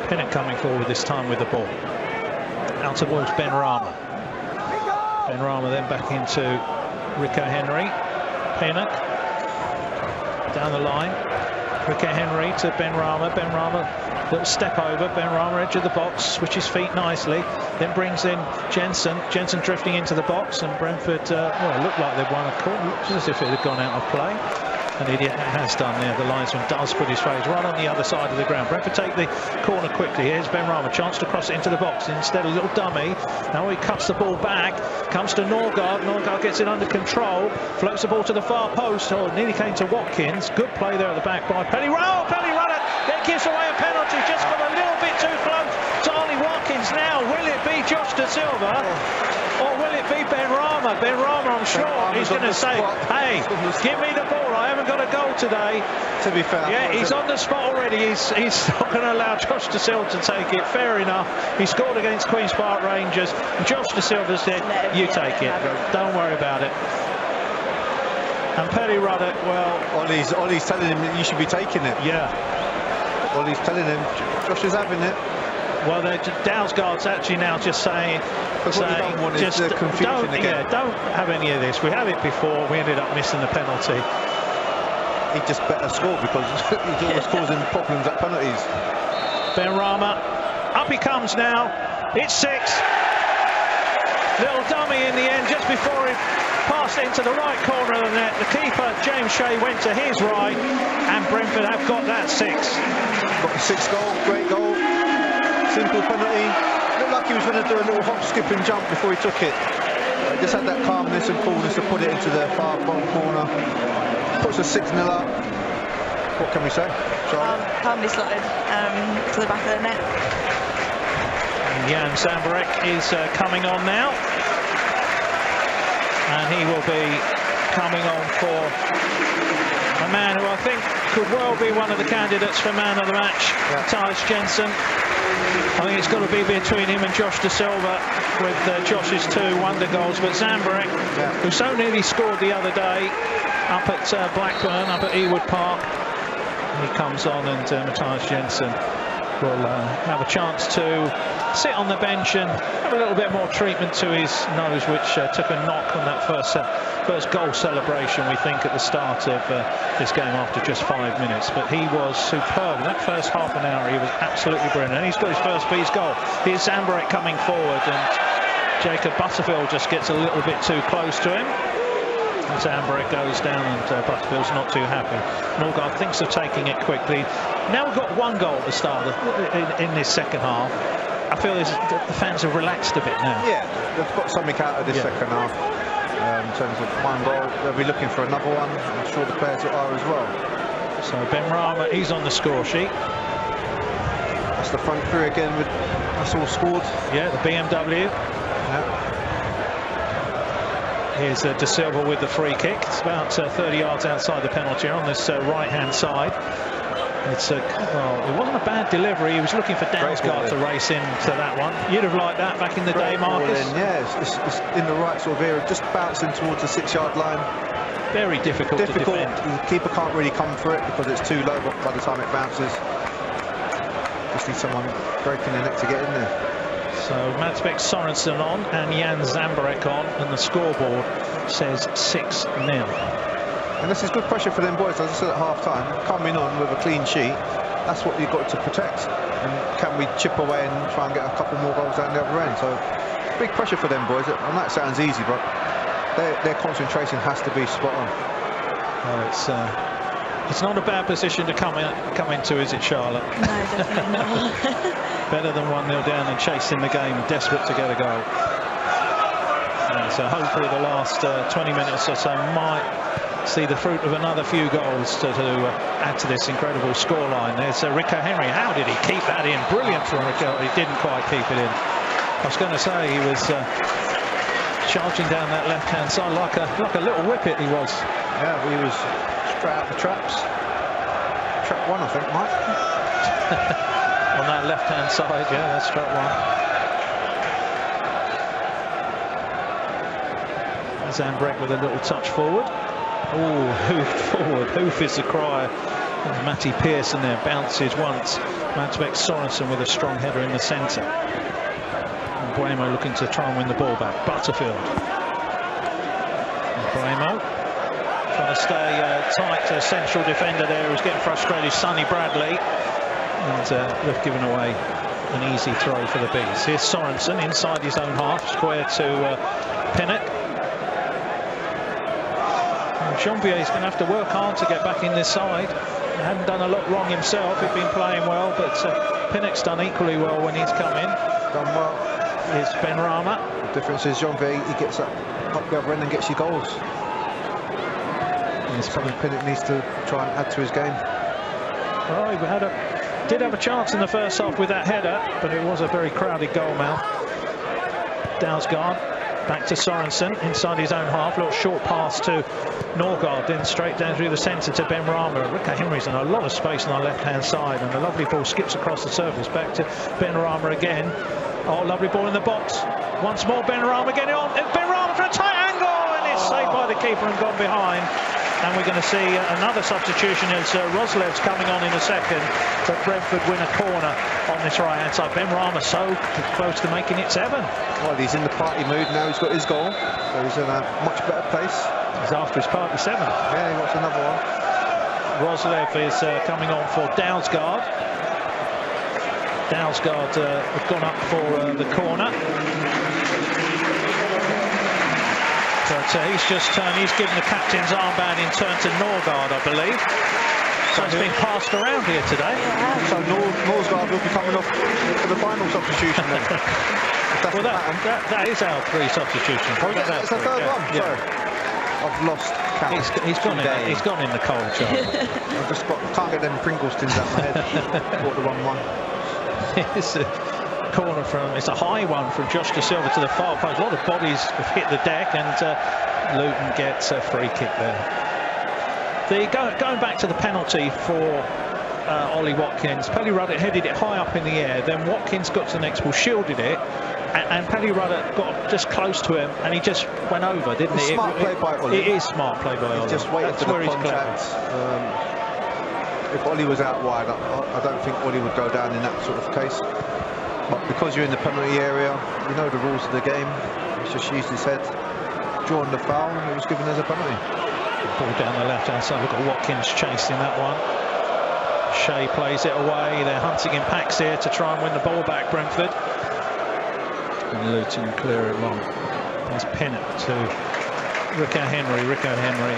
Pinnock coming forward this time with the ball. Out towards Ben Rama. Ben Rama then back into Rico Henry. Pinnock down the line. Rico Henry to Ben Rama. Ben Rama, little step over. Ben Rama edge of the box, switches feet nicely, then brings in Jensen. Jensen drifting into the box, and Brentford, well, it looked like they'd won a corner. Looks as if it had gone out of play. And it has done there. The linesman does put his face right on the other side of the ground. Brentford take the corner quickly. Here's Ben Rama, chance to cross it into the box. Instead, a little dummy. Now he cuts the ball back. Comes to Norgard. Norgard gets it under control. Floats the ball to the far post. Oh, nearly came to Watkins. Good play there at the back by Pelly. Oh, Pelly Runnett. It gives away a penalty. Just got a little bit too close to Ollie Watkins. Now, will it be Josh De Silva? Or will it be Ben Rama? Ben Rama, I'm sure, he's going to say, hey, give me the ball. I haven't got a goal today. To be fair. Yeah, he's on the spot already. He's not going to allow Josh De Silva to take it. Fair enough. He scored against Queen's Park Rangers. Josh De Silva said, you take it. Don't worry about it. And Pelly Ruddett, well... Ollie's telling him that you should be taking it. Yeah. Ollie's telling him, Josh is having it. Well, Dalsgaard's actually now just saying don't want just the confusion again. Yeah, don't have any of this. We had it before. We ended up missing the penalty. he just better score because he's always causing problems at penalties. Benrahma, up he comes now. It's 6. Little dummy in the end, just before he passed into the right corner of the net. The keeper, James Shea, went to his right, and Brentford have got that 6. Got the 6th goal, great goal. Simple penalty. Looked like he was going to do a little hop, skip and jump before he took it. Just had that calmness and coolness to put it into the far bottom corner. Puts a 6-0 up. What can we say? Calmly slotted to the back of the net. Jan Zambarek is coming on now, and he will be coming on for a man who I think could well be one of the candidates for man of the match, Matthijs Jensen. I think it's got to be between him and Josh De Silva, with Josh's 2 wonder goals, but Zambarek, who so nearly scored the other day up at Blackburn, up at Ewood Park, he comes on, and Matthijs Jensen will have a chance to sit on the bench and have a little bit more treatment to his nose, which took a knock on that first goal celebration, we think, at the start of this game after just 5 minutes. But he was superb. In that first half an hour, he was absolutely brilliant. And he's got his first piece goal. Here's Zambarek coming forward, and Jacob Butterfield just gets a little bit too close to him. Zambarek goes down, and Butterfield's not too happy. Norgard thinks of taking it quickly. Now we've got 1 goal at the start in this second half. I feel the fans have relaxed a bit now. Yeah, they've got something out of this second half. In terms of 1 goal, they'll be looking for another one. I'm sure the players are as well. So Benrahma, he's on the score sheet. That's the front 3 again. That's all scored. Yeah, the BMW. Yeah. Here's De Silva with the free kick. It's about 30 yards outside the penalty on this right-hand side. It's well, it wasn't a bad delivery. He was looking for Dansgaard to race into that one. You'd have liked that back in the day, Marcus. Yeah, it's in the right sort of area, just bouncing towards the 6-yard line. Very difficult to defend. The keeper can't really come for it because it's too low by the time it bounces. Just need someone breaking the neck to get in there. So Madsbek Sorensen on and Jan Zambarek on, and the scoreboard says 6-0. And this is good pressure for them boys, as I said at half-time, coming on with a clean sheet. That's what you've got to protect. And can we chip away and try and get a couple more goals down the other end? So big pressure for them boys. And that sounds easy, but their concentration has to be spot on. Well, it's not a bad position to come into, is it, Charlotte? No, definitely not. Better than 1-0 down and chasing the game, desperate to get a goal. And so hopefully the last 20 minutes or so might see the fruit of another few goals to add to this incredible scoreline. There's Rico Henry. How did he keep that in? Brilliant from Rico. He didn't quite keep it in. I was going to say he was charging down that left-hand side like a little whippet. He was. Yeah, he was straight out the traps. Trap 1, I think, Mike. On that left-hand side, yeah, that's trap 1. Zambarek with a little touch forward. Oh, hoofed forward. Hoof is the cry. And Matty Pearson there bounces once. Madsbek Sorensen with a strong header in the centre. And Buemo looking to try and win the ball back. Butterfield. And Buemo trying to stay tight to central defender there, who's getting frustrated, Sonny Bradley. And they've given away an easy throw for the Bees. Here's Sorensen inside his own half, square to Pinnock. Jean-Pierre is going to have to work hard to get back in this side. He hadn't done a lot wrong himself. He'd been playing well, but Pinnock's done equally well when he's come in. Done well. Here's Benrahma. The difference is Jean-Pierre, he gets up the other end and gets you goals. It's something Pinnock needs to try and add to his game. Well, he did have a chance in the first half with that header, but it was a very crowded goal mouth. Dansgaard back to Sorensen inside his own half. Little short pass to Norgard, then straight down through the centre to Benrahma. Rico Henry's in a lot of space on the left-hand side, and a lovely ball skips across the surface back to Benrahma again. Oh, lovely ball in the box. Once more, Benrahma getting on. Benrahma for a tight angle, and it's saved by the keeper and gone behind. And we're going to see another substitution as Roslev's coming on in a second, but Brentford win a corner on this right-hand side. Benrahma so close to making it 7. Well, he's in the party mood now. He's got his goal, so he's in a much better place. He's after his party 7. Yeah, he wants another one. Roslev is coming on for Dalsgaard. Dalsgaard have gone up for the corner. But he's just turned, he's given the captain's armband in turn to Norgard, I believe. So it's been passed around here today. So Norgard will be coming off for the final substitution then. Well, that is our 3 substitutions. It's the third one. Yeah. Sorry. I've lost count. He's gone in the cold, Charlie. I've just can't get them Pringles tins out of my head. Bought the wrong one. It's a corner it's a high one from Josh De Silva to the far post. A lot of bodies have hit the deck, and Luton gets a free kick there. Going back to the penalty for Ollie Watkins, Paddy Ruddock headed it high up in the air, then Watkins got to the next ball, shielded it, and Paddy Ruddock got just close to him, and he just went over, didn't he? Smart play by Ollie. It is smart play by Ollie. He's just waited for the contact. If Ollie was out wide, I don't think Ollie would go down in that sort of case. But because you're in the penalty area, you know the rules of the game. He's just used his head, drawn the foul, and it was given as a penalty. Ball down the left-hand side. We've got Watkins chasing that one. Shea plays it away. They're hunting in packs here to try and win the ball back, Brentford. And Luton clear it long. There's Pinnock to Rico Henry. Rico Henry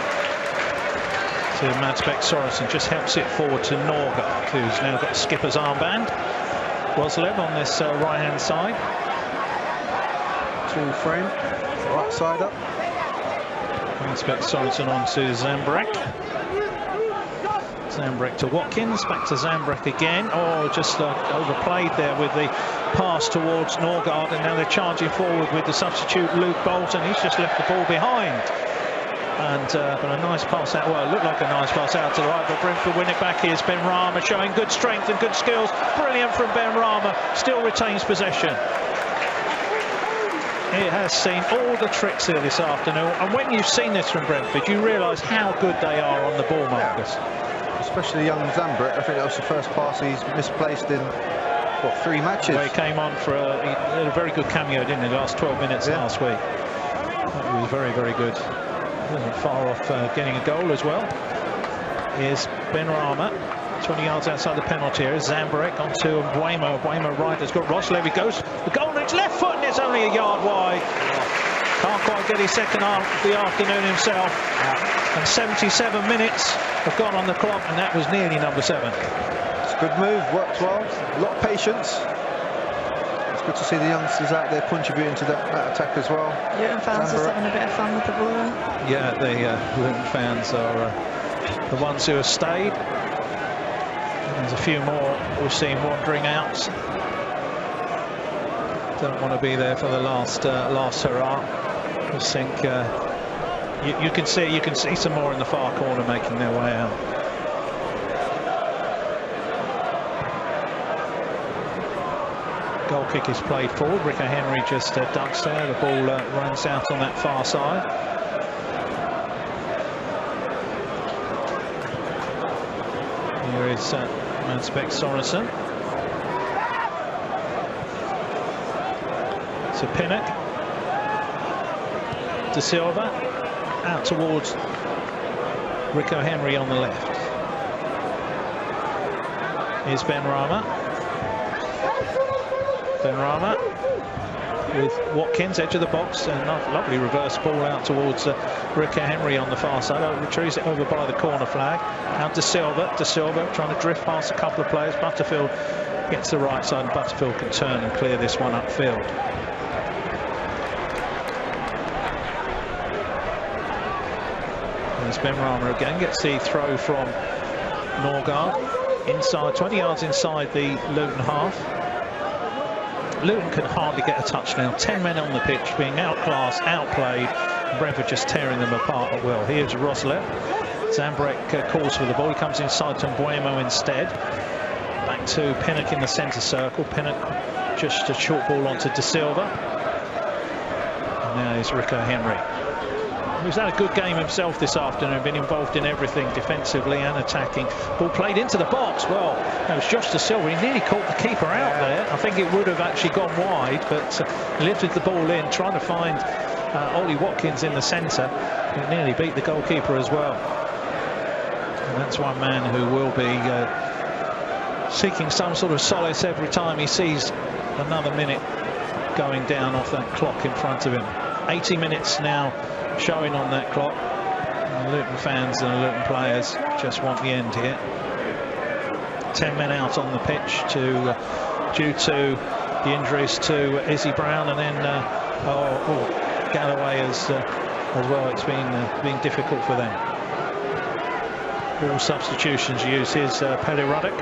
to Matchday. Sorensen just helps it forward to Norgard, who's now got the skipper's armband. Roslev on this right-hand side. Tall frame, right side up. Matchday Sorensen on to Zambrek. Zambrek to Watkins, back to Zambrek again. Oh, just overplayed there with the pass towards Norgard, and now they're charging forward with the substitute Luke Bolton. He's just left the ball behind. And but a nice pass out. Well, it looked like a nice pass out to the right, but Brentford win it back. Here's Ben Rama showing good strength and good skills. Brilliant from Ben Rama. Still retains possession. He has seen all the tricks here this afternoon. And when you've seen this from Brentford, you realise how good they are on the ball, Marcus. Yeah. Especially young Zambrek. I think that was the first pass he's misplaced in, what, 3 matches? Well, he came on for he had a very good cameo, didn't he, the last 12 minutes last week. That was very, very good. Wasn't far off getting a goal as well. Here's Ben Rama, 20 yards outside the penalty area. Zambrek onto Buemo. Buemo right has got Roslev. He goes the goal on his left foot, and it's only a yard wide. Can't quite get his second half of the afternoon himself. And 77 minutes have gone on the clock, and that was nearly number 7. It's a good move, worked well, a lot of patience. It's good to see the youngsters out there contributing to that attack as well. Luton fans are having a bit of fun with the ball. Yeah, the Luton fans are the ones who have stayed. There's a few more we've seen wandering out. Don't want to be there for the last hurrah. I just think you can see some more in the far corner making their way out. Goal kick is played forward. Rico Henry just ducks there. The ball runs out on that far side. Here is Matchday Sorensen. To Pinnock. De Silva. Out towards Rico Henry on the left. Here's Ben Rama. Ben Rama with Watkins, edge of the box, and a lovely reverse ball out towards Rico Henry on the far side. Retrieves it over by the corner flag. Out to Silva. De Silva trying to drift past a couple of players. Butterfield gets the right side, and Butterfield can turn and clear this one upfield. There's Ben Rama again, gets the throw from Norgard. Inside, 20 yards inside the Luton half. Luton can hardly get a touch now. 10 men on the pitch, being outclassed, outplayed. Brentford just tearing them apart at will. Here's Roslev. Zambrek calls for the ball. He comes inside to Buemo instead. Back to Pinnock in the centre circle. Pinnock just a short ball onto De Silva. And now is Rico Henry. He's had a good game himself this afternoon, been involved in everything defensively and attacking. Ball played into the box. Well, that was Josh De Silva. He nearly caught the keeper out there. I think it would have actually gone wide, but he lifted the ball in, trying to find Ollie Watkins in the centre. He nearly beat the goalkeeper as well. And that's one man who will be seeking some sort of solace every time he sees another minute going down off that clock in front of him. 80 minutes now showing on that clock. And the Luton fans and the Luton players just want the end here. 10 men out on the pitch due to the injuries to Izzy Brown, and then Galloway as well. It's been difficult for them. All substitutions used. Here's Pelly Ruddock.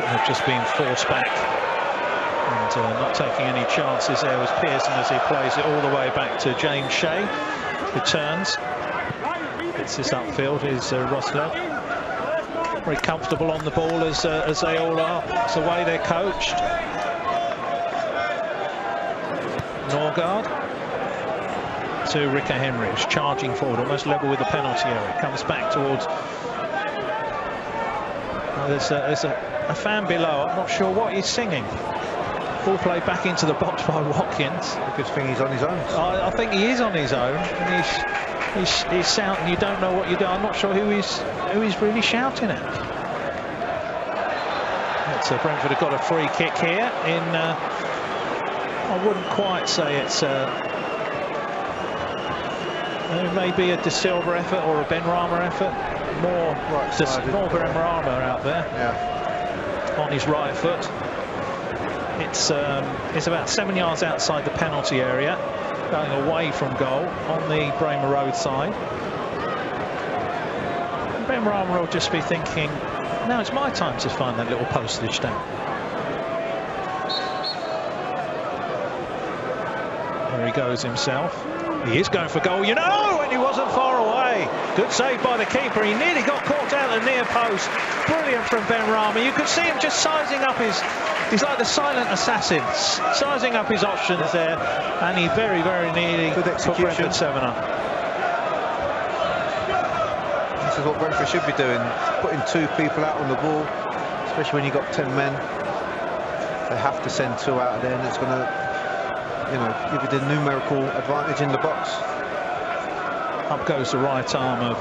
Have just been forced back, and not taking any chances there was Pearson as he plays it all the way back to James Shea, who turns, gets this upfield. Is Rosler very comfortable on the ball as they all are. It's the way they're coached. Norgard to Rico Henry, who's charging forward, almost level with the penalty area. Comes back towards. There's a fan below. I'm not sure what he's singing. Ball played back into the box by Watkins. A good thing he's on his own. I think he is on his own, and he's shouting. You don't know what you do. I'm not sure who he's really shouting at. So Brentford have got a free kick here. I wouldn't quite say it's maybe a De Silva effort or a Benrahma effort. More Benrahma out there. Yeah. On his right foot. It's about 7 yards outside the penalty area, going away from goal on the Bramer Road side. Benrahma will just be thinking, now it's my time to find that little postage stamp. There he goes himself. He is going for goal, you know, and he wasn't far away. Good save by the keeper. He nearly got caught out the near post. Brilliant from Benrahma. You could see him just sizing up he's like the silent assassin, sizing up his options there, and he very, very nearly put Brentford 7-up. This is what Brentford should be doing, putting 2 people out on the ball, especially when you've got 10 men. They have to send 2 out of there, and it's going to, give you the numerical advantage in the box. Up goes the right arm of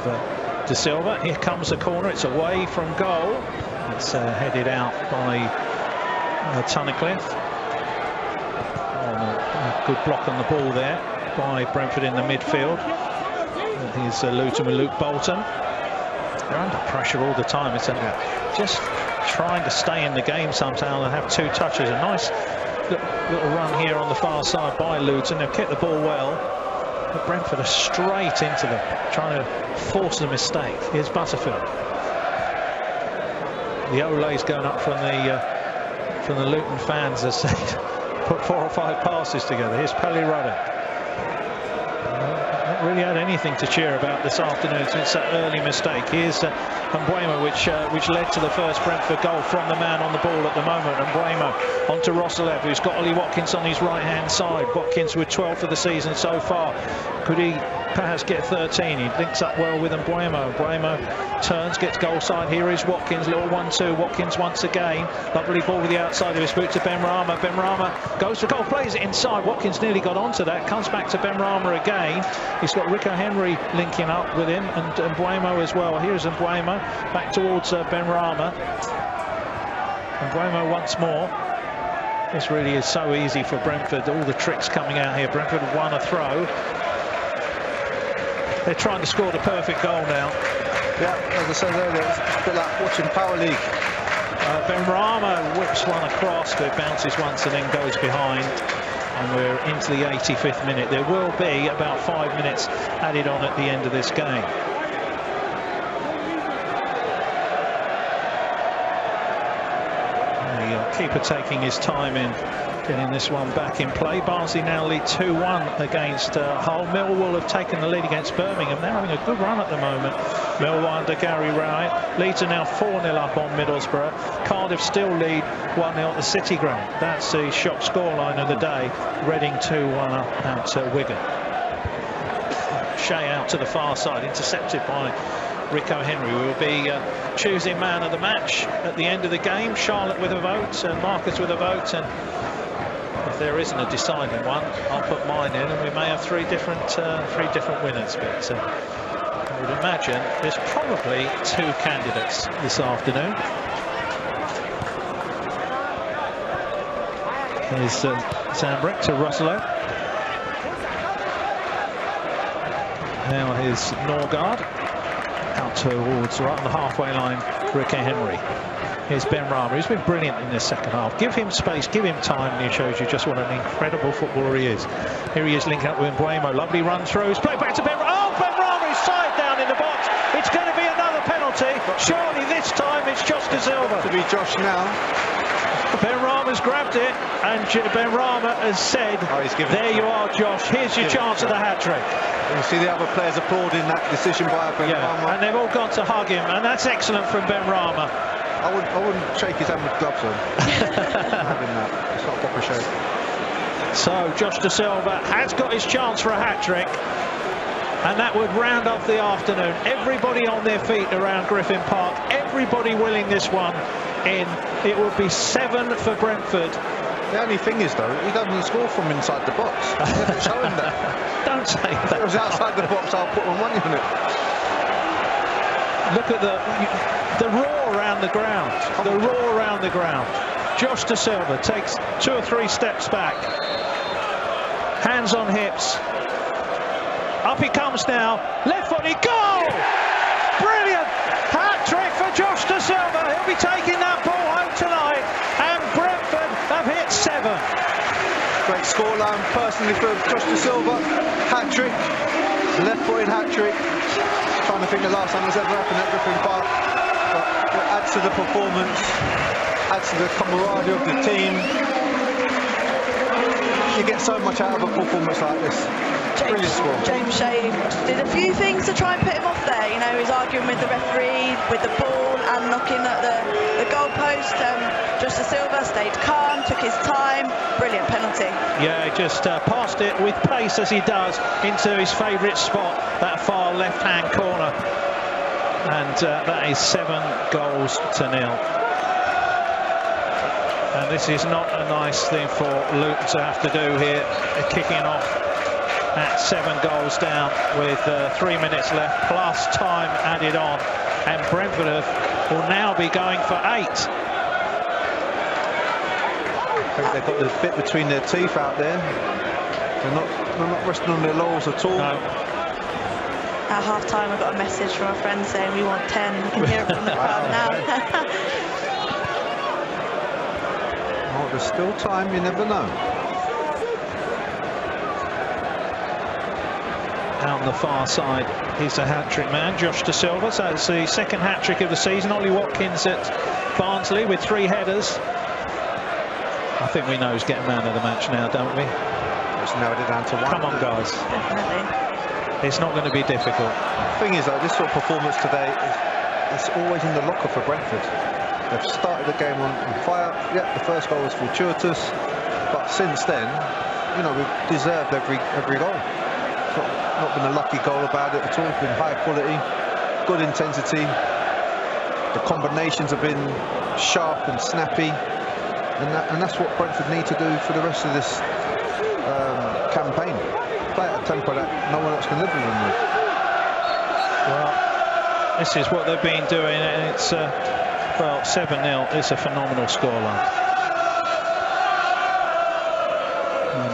De Silva. Here comes the corner. It's away from goal. It's headed out by Tunnicliffe. A good block on the ball there by Brentford in the midfield. Here's Luton with Luke Bolton. They're under pressure all the time. It's just trying to stay in the game somehow and have 2 touches. A nice little run here on the far side by Luton. They've kept the ball well, but Brentford are straight into them, trying to force a mistake. Here's Butterfield. The Ole's going up from the Luton fans as they put 4 or 5 passes together. Here's Pelly Ruddock. Not really had anything to cheer about this afternoon since that early mistake. Here's Mbeumo, which led to the first Brentford goal from the man on the ball at the moment. Mbeumo onto Roselev, who's got Ollie Watkins on his right-hand side. Watkins with 12 for the season so far. Could he perhaps get 13? He links up well with Mbeumo. Mbeumo turns, gets goal side. Here is Watkins, little 1-2. Watkins once again. Lovely ball with the outside of his boot to Benrahma. Benrahma goes for goal, plays it inside. Watkins nearly got onto that. Comes back to Benrahma again. He's got Rico Henry linking up with him, and Mbeumo as well. Here's Mbeumo back towards Benrahma. Mbeumo once more. This really is so easy for Brentford. All the tricks coming out here. Brentford have won a throw. They're trying to score the perfect goal now. Yeah, as I said earlier, it's a bit like watching Power League. Benrahma whips one across, but it bounces once and then goes behind. And we're into the 85th minute. There will be about 5 minutes added on at the end of this game. The keeper taking his time in getting this one back in play. Barnsley now lead 2-1 against Hull. Millwall have taken the lead against Birmingham. They're having a good run at the moment. Millwall under Gary Rowett. Leeds are now 4-0 up on Middlesbrough. Cardiff still lead 1-0 at the City Ground. That's the shock scoreline of the day. Reading 2-1 up at Wigan. Shea out to the far side, intercepted by Rico Henry. We will be choosing man of the match at the end of the game. Charlotte with a vote, and Marcus with a vote, and if there isn't a deciding one, I'll put mine in, and we may have three different winners. But I would imagine there's probably 2 candidates this afternoon. Here's Zambrick to Russello. Now here's Norgard. Out towards right on the halfway line, Ricky Henry. Here's Ben Rama, who's been brilliant in this second half. Give him space, give him time, and he shows you just what an incredible footballer he is. Here he is linking up with Mbuemo. Lovely run through. He's played back to Ben Rama. Oh, Ben Rama is side down in the box. It's going to be another penalty. Surely this time it's Josh De Silva. To be Josh now. Ben Rama's grabbed it, and Ben Rama has said, there you are, Josh. Here's your chance at the hat-trick. You see the other players applauding that decision by Ben Rama. And they've all gone to hug him, and that's excellent from Ben Rama. I wouldn't shake his hand with gloves on. Having that. It's not a proper shake. So Josh De Silva has got his chance for a hat-trick, and that would round off the afternoon. Everybody on their feet around Griffin Park, everybody willing this one in. It would be 7 for Brentford. The only thing is, though, he doesn't score from inside the box. Show him that. Don't say that. If it was outside the box, I'll put my money on it. Look at the roar around the ground. The roar around the ground. Josh De Silva takes 2 or 3 steps back. Hands on hips. Up he comes now. Left-footed goal! Brilliant! Hat-trick for Josh De Silva. He'll be taking that ball home tonight. And Brentford have hit 7. Great scoreline personally for Josh De Silva. Hat-trick. Left-footed hat-trick. Trying to think the last time it's ever happened at Griffin Park. But it adds to the performance. Adds to the camaraderie of the team. You get so much out of a performance like this. Brilliant score. James Shea did a few things to try and put him off there. You know, he was arguing with the referee, with the ball, and knocking at the goalpost. Josh De Silva stayed calm, took his time. Brilliant penalty. Yeah, he just passed it with pace as he does into his favourite spot, that far left-hand corner. And that is 7 goals to 0. And this is not a nice thing for Luton to have to do here, kicking off at 7 goals down with 3 minutes left, plus time added on. And Brentford will now be going for 8. I think they've got the bit between their teeth out there. They're not resting on their laurels at all. No. At half-time, I got a message from a friend saying we want 10. You can hear it from the crowd now. Oh, there's still time, you never know. Out on the far side, he's a hat-trick man, Josh De Silva. So it's the second hat-trick of the season. Ollie Watkins at Barnsley with 3 headers. I think we know who's getting man of the match now, don't we? Just narrowed it down to 1. Come on, guys. Definitely. It's not going to be difficult. The thing is, though, this sort of performance today is always in the locker for Brentford. They've started the game on fire. Yeah, the first goal was fortuitous, but since then, you know, we've deserved every goal. It's not been a lucky goal about it at all. It's been high quality, good intensity. The combinations have been sharp and snappy, and that's what Brentford need to do for the rest of this campaign. Play at a tempo that no one else can live with them with. Well, this is what they've been doing, and it's well, 7-0. It's a phenomenal scoreline.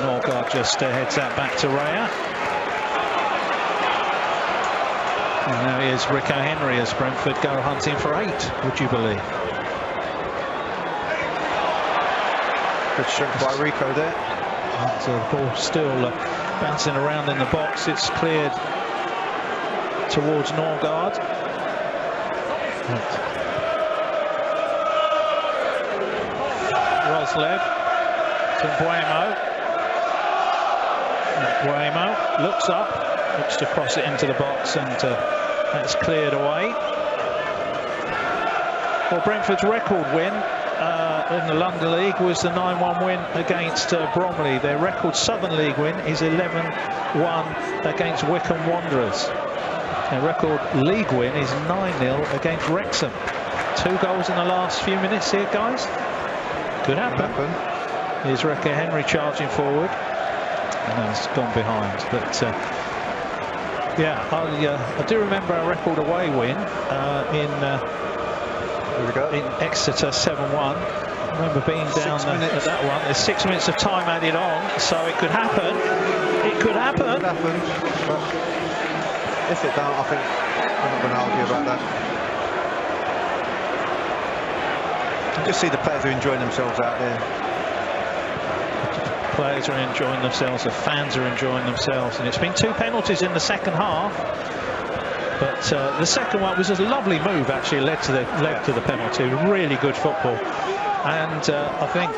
Norgard just heads that back to Raya. And now here's Rico Henry as Brentford go hunting for 8, would you believe? Good strength by Rico there. And the ball still bouncing around in the box. It's cleared towards Norgard. Roslev to Mbuemo. Mbuemo looks up, looks to cross it into the box, and that's cleared away. Well, Brentford's record win in the London League was the 9-1 win against Bromley. Their record Southern League win is 11-1 against Wycombe Wanderers. Their record league win is 9-0 against Wrexham. 2 goals in the last few minutes here, guys. Could happen. Here's Ricky Henry charging forward. And it's gone behind. But Yeah, I do remember a record away win in Exeter 7-1. I remember being down at that one. There's 6 minutes of time added on, so it could happen. It could happen. It could happen, but if it don't, I think I'm not going to argue about that. You just see the players are enjoying themselves out there. Players are enjoying themselves, the fans are enjoying themselves, and it's been 2 penalties in the second half. But the second one was a lovely move, actually led to the penalty. Really good football. And I think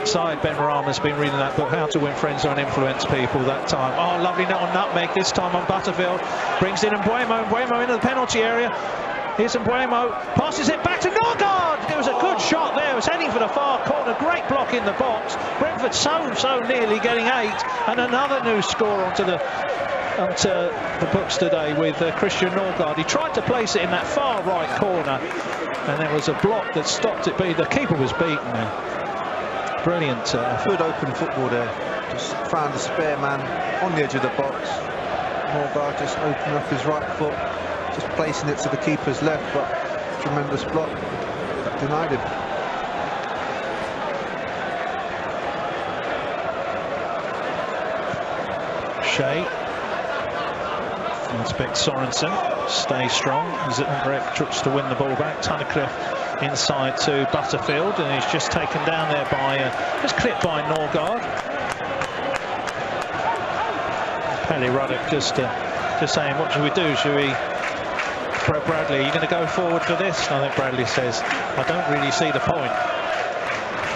Syed Benrahma's been reading that book, How to Win Friends and Influence People, that time. Oh, lovely little nutmeg, this time on Butterfield. Brings in Mbuemo into the penalty area. Here's Mbuemo, passes it back to Norgard. There was a good shot there. It was heading for the far corner. Great block in the box. Brentford so nearly getting 8. And another new score onto the books today with Christian Norgard. He tried to place it in that far right corner, and there was a block that stopped it. But the keeper was beaten there. Brilliant. Good open football there. Just found a spare man on the edge of the box. Norgard just opening up his right foot, just placing it to the keeper's left, but tremendous block that denied him. Shea. I expect Sorensen stay strong. Zambrek tries to win the ball back. Tunnicliffe inside to Butterfield, and he's just taken down there by just clipped by Norgard. Pelly Ruddock just saying, what should we do? Should we? Bradley, are you going to go forward for this? I think Bradley says, I don't really see the point.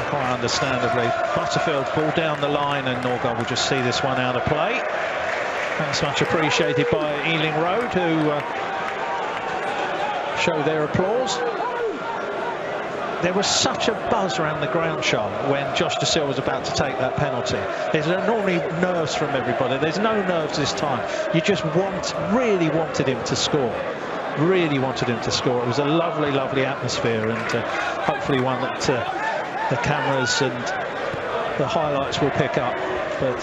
Quite understandably. Butterfield's ball down the line, and Norgard will just see this one out of play. Thanks much appreciated by Ealing Road, who show their applause. There was such a buzz around the ground, Charlotte, when Josh De Silva was about to take that penalty. There's normally nerves from everybody. There's no nerves this time. You just really wanted him to score. Really wanted him to score. It was a lovely, lovely atmosphere, and hopefully one that the cameras and the highlights will pick up. But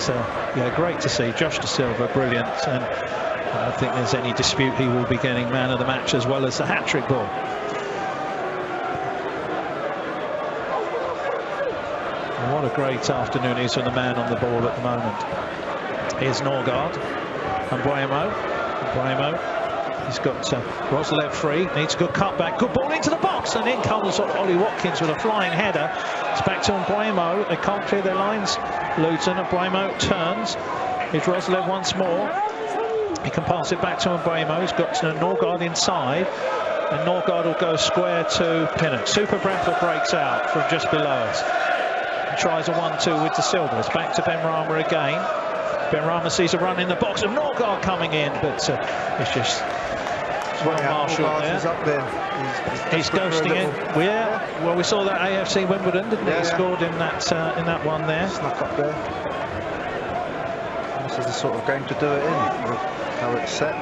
yeah, great to see Josh De Silva, brilliant, and I don't think there's any dispute he will be getting man of the match as well as the hat-trick ball. And what a great afternoon it is for the man on the ball at the moment. Here's Norgard and Mbuemo. He's got Roslev free, needs a good cutback, good ball into the box, and in comes Ollie Watkins with a flying header. It's back to Mbuemo. They can't clear their lines, Luton. Mbuemo turns. Here's Roslev once more. He can pass it back to Mbuemo. He's got Norgard inside, and Norgard will go square to Pinnock. Super Brentford breaks out from just below us. He tries a 1-2 with De Silva. It's back to Benrahma again. Benrahma sees a run in the box, and Norgard coming in, but it's just well marshalled there. He's up there. He's ghosting it. Yeah, well, we saw that AFC Wimbledon, didn't we? He scored in that one there. Snuck up there. This is the sort of game to do it in. How it's set,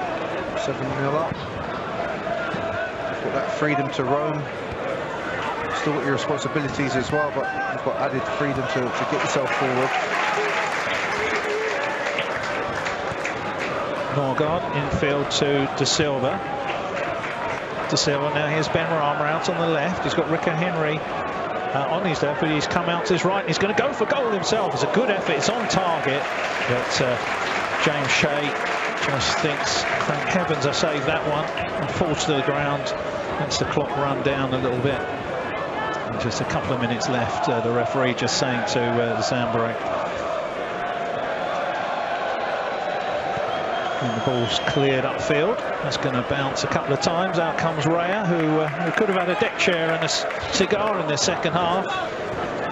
7-0 up. You've got that freedom to roam. Still got your responsibilities as well, but you've got added freedom to get yourself forward. Norgard infield to De Silva. De Silva, now here's Benrahma out on the left. He's got Rico Henry on his left, but he's come out to his right, and he's going to go for goal himself. It's a good effort, it's on target, but James Shea just thinks, thank heavens I saved that one, and falls to the ground. Lets the clock run down a little bit. And just a couple of minutes left, the referee just saying to Zambrek. And the ball's cleared upfield. That's going to bounce a couple of times. Out comes Raya, who could have had a deck chair and a cigar in the second half,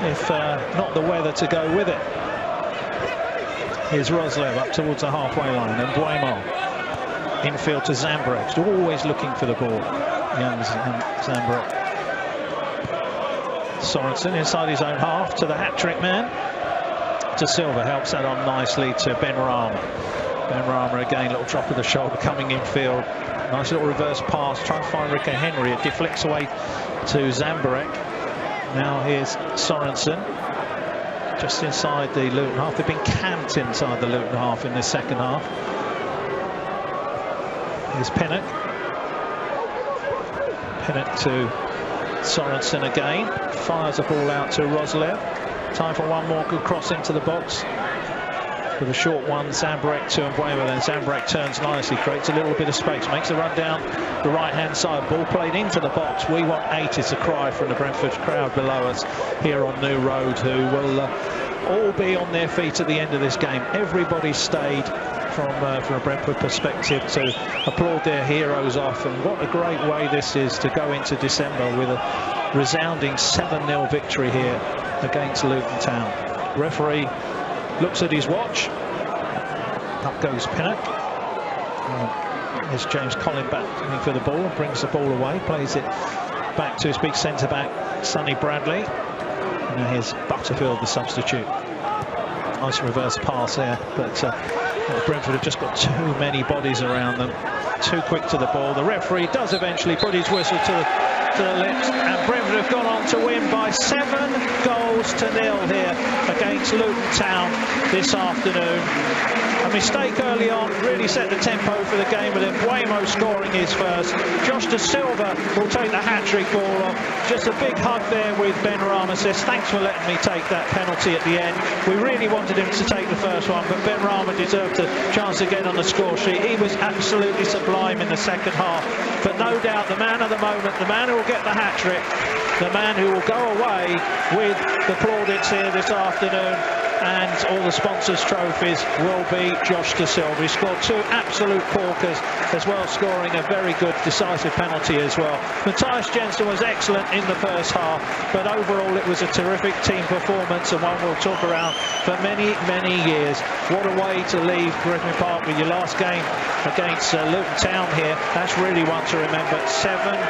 if not the weather to go with it. Here's Roslev up towards the halfway line, and Mbuemo infield to Zambrek. He's always looking for the ball, young Zambrek. Sorensen inside his own half to the hat-trick man. De Silva helps that on nicely to Benrahma. Benrahma again, little drop of the shoulder coming infield. Nice little reverse pass, trying to find Rico Henry. It deflects away to Zambrek. Now here's Sorensen, just inside the Luton half. They've been camped inside the Luton half in this second half. Here's Pinnock. Pinnock to Sorensen again. Fires the ball out to Roslev. Time for one more good cross into the box. With a short one, Zambrek to Mbuema, then Zambrek turns nicely, creates a little bit of space, makes a run down the right-hand side. Ball played into the box. We want 8 is a cry from the Brentford crowd below us here on New Road, who will all be on their feet at the end of this game. Everybody stayed from a Brentford perspective to applaud their heroes off, and what a great way this is to go into December with a resounding 7-0 victory here against Luton Town. Referee looks at his watch. Up goes Pinnock. Here's James Collin back for the ball and brings the ball away, plays it back to his big centre back Sonny Bradley. And now here's Butterfield, the substitute. Nice reverse pass there, but Brentford have just got too many bodies around them, too quick to the ball. The referee does eventually put his whistle to the lips, and Brentford have gone on to win by 7-0 here against Luton Town this afternoon. A mistake early on really set the tempo for the game, with Mbuema scoring his first. Josh Da Silva will take the hat-trick ball off. Just a big hug there with Ben Rama, says thanks for letting me take that penalty at the end. We really wanted him to take the first one, but Ben Rama deserved a chance to get on the score sheet. He was absolutely sublime in the second half, but no doubt the man of the moment, the man who will get the hat-trick, the man who will go away with the plaudits here this afternoon and all the sponsors' trophies, will be Josh Da Silva. He scored 2 absolute corkers, as well as scoring a very good decisive penalty as well. Matthias Jensen was excellent in the first half, but overall it was a terrific team performance, and one we'll talk around for many, many years. What a way to leave Griffin Park with your last game against Luton Town here. That's really one to remember. 7-0.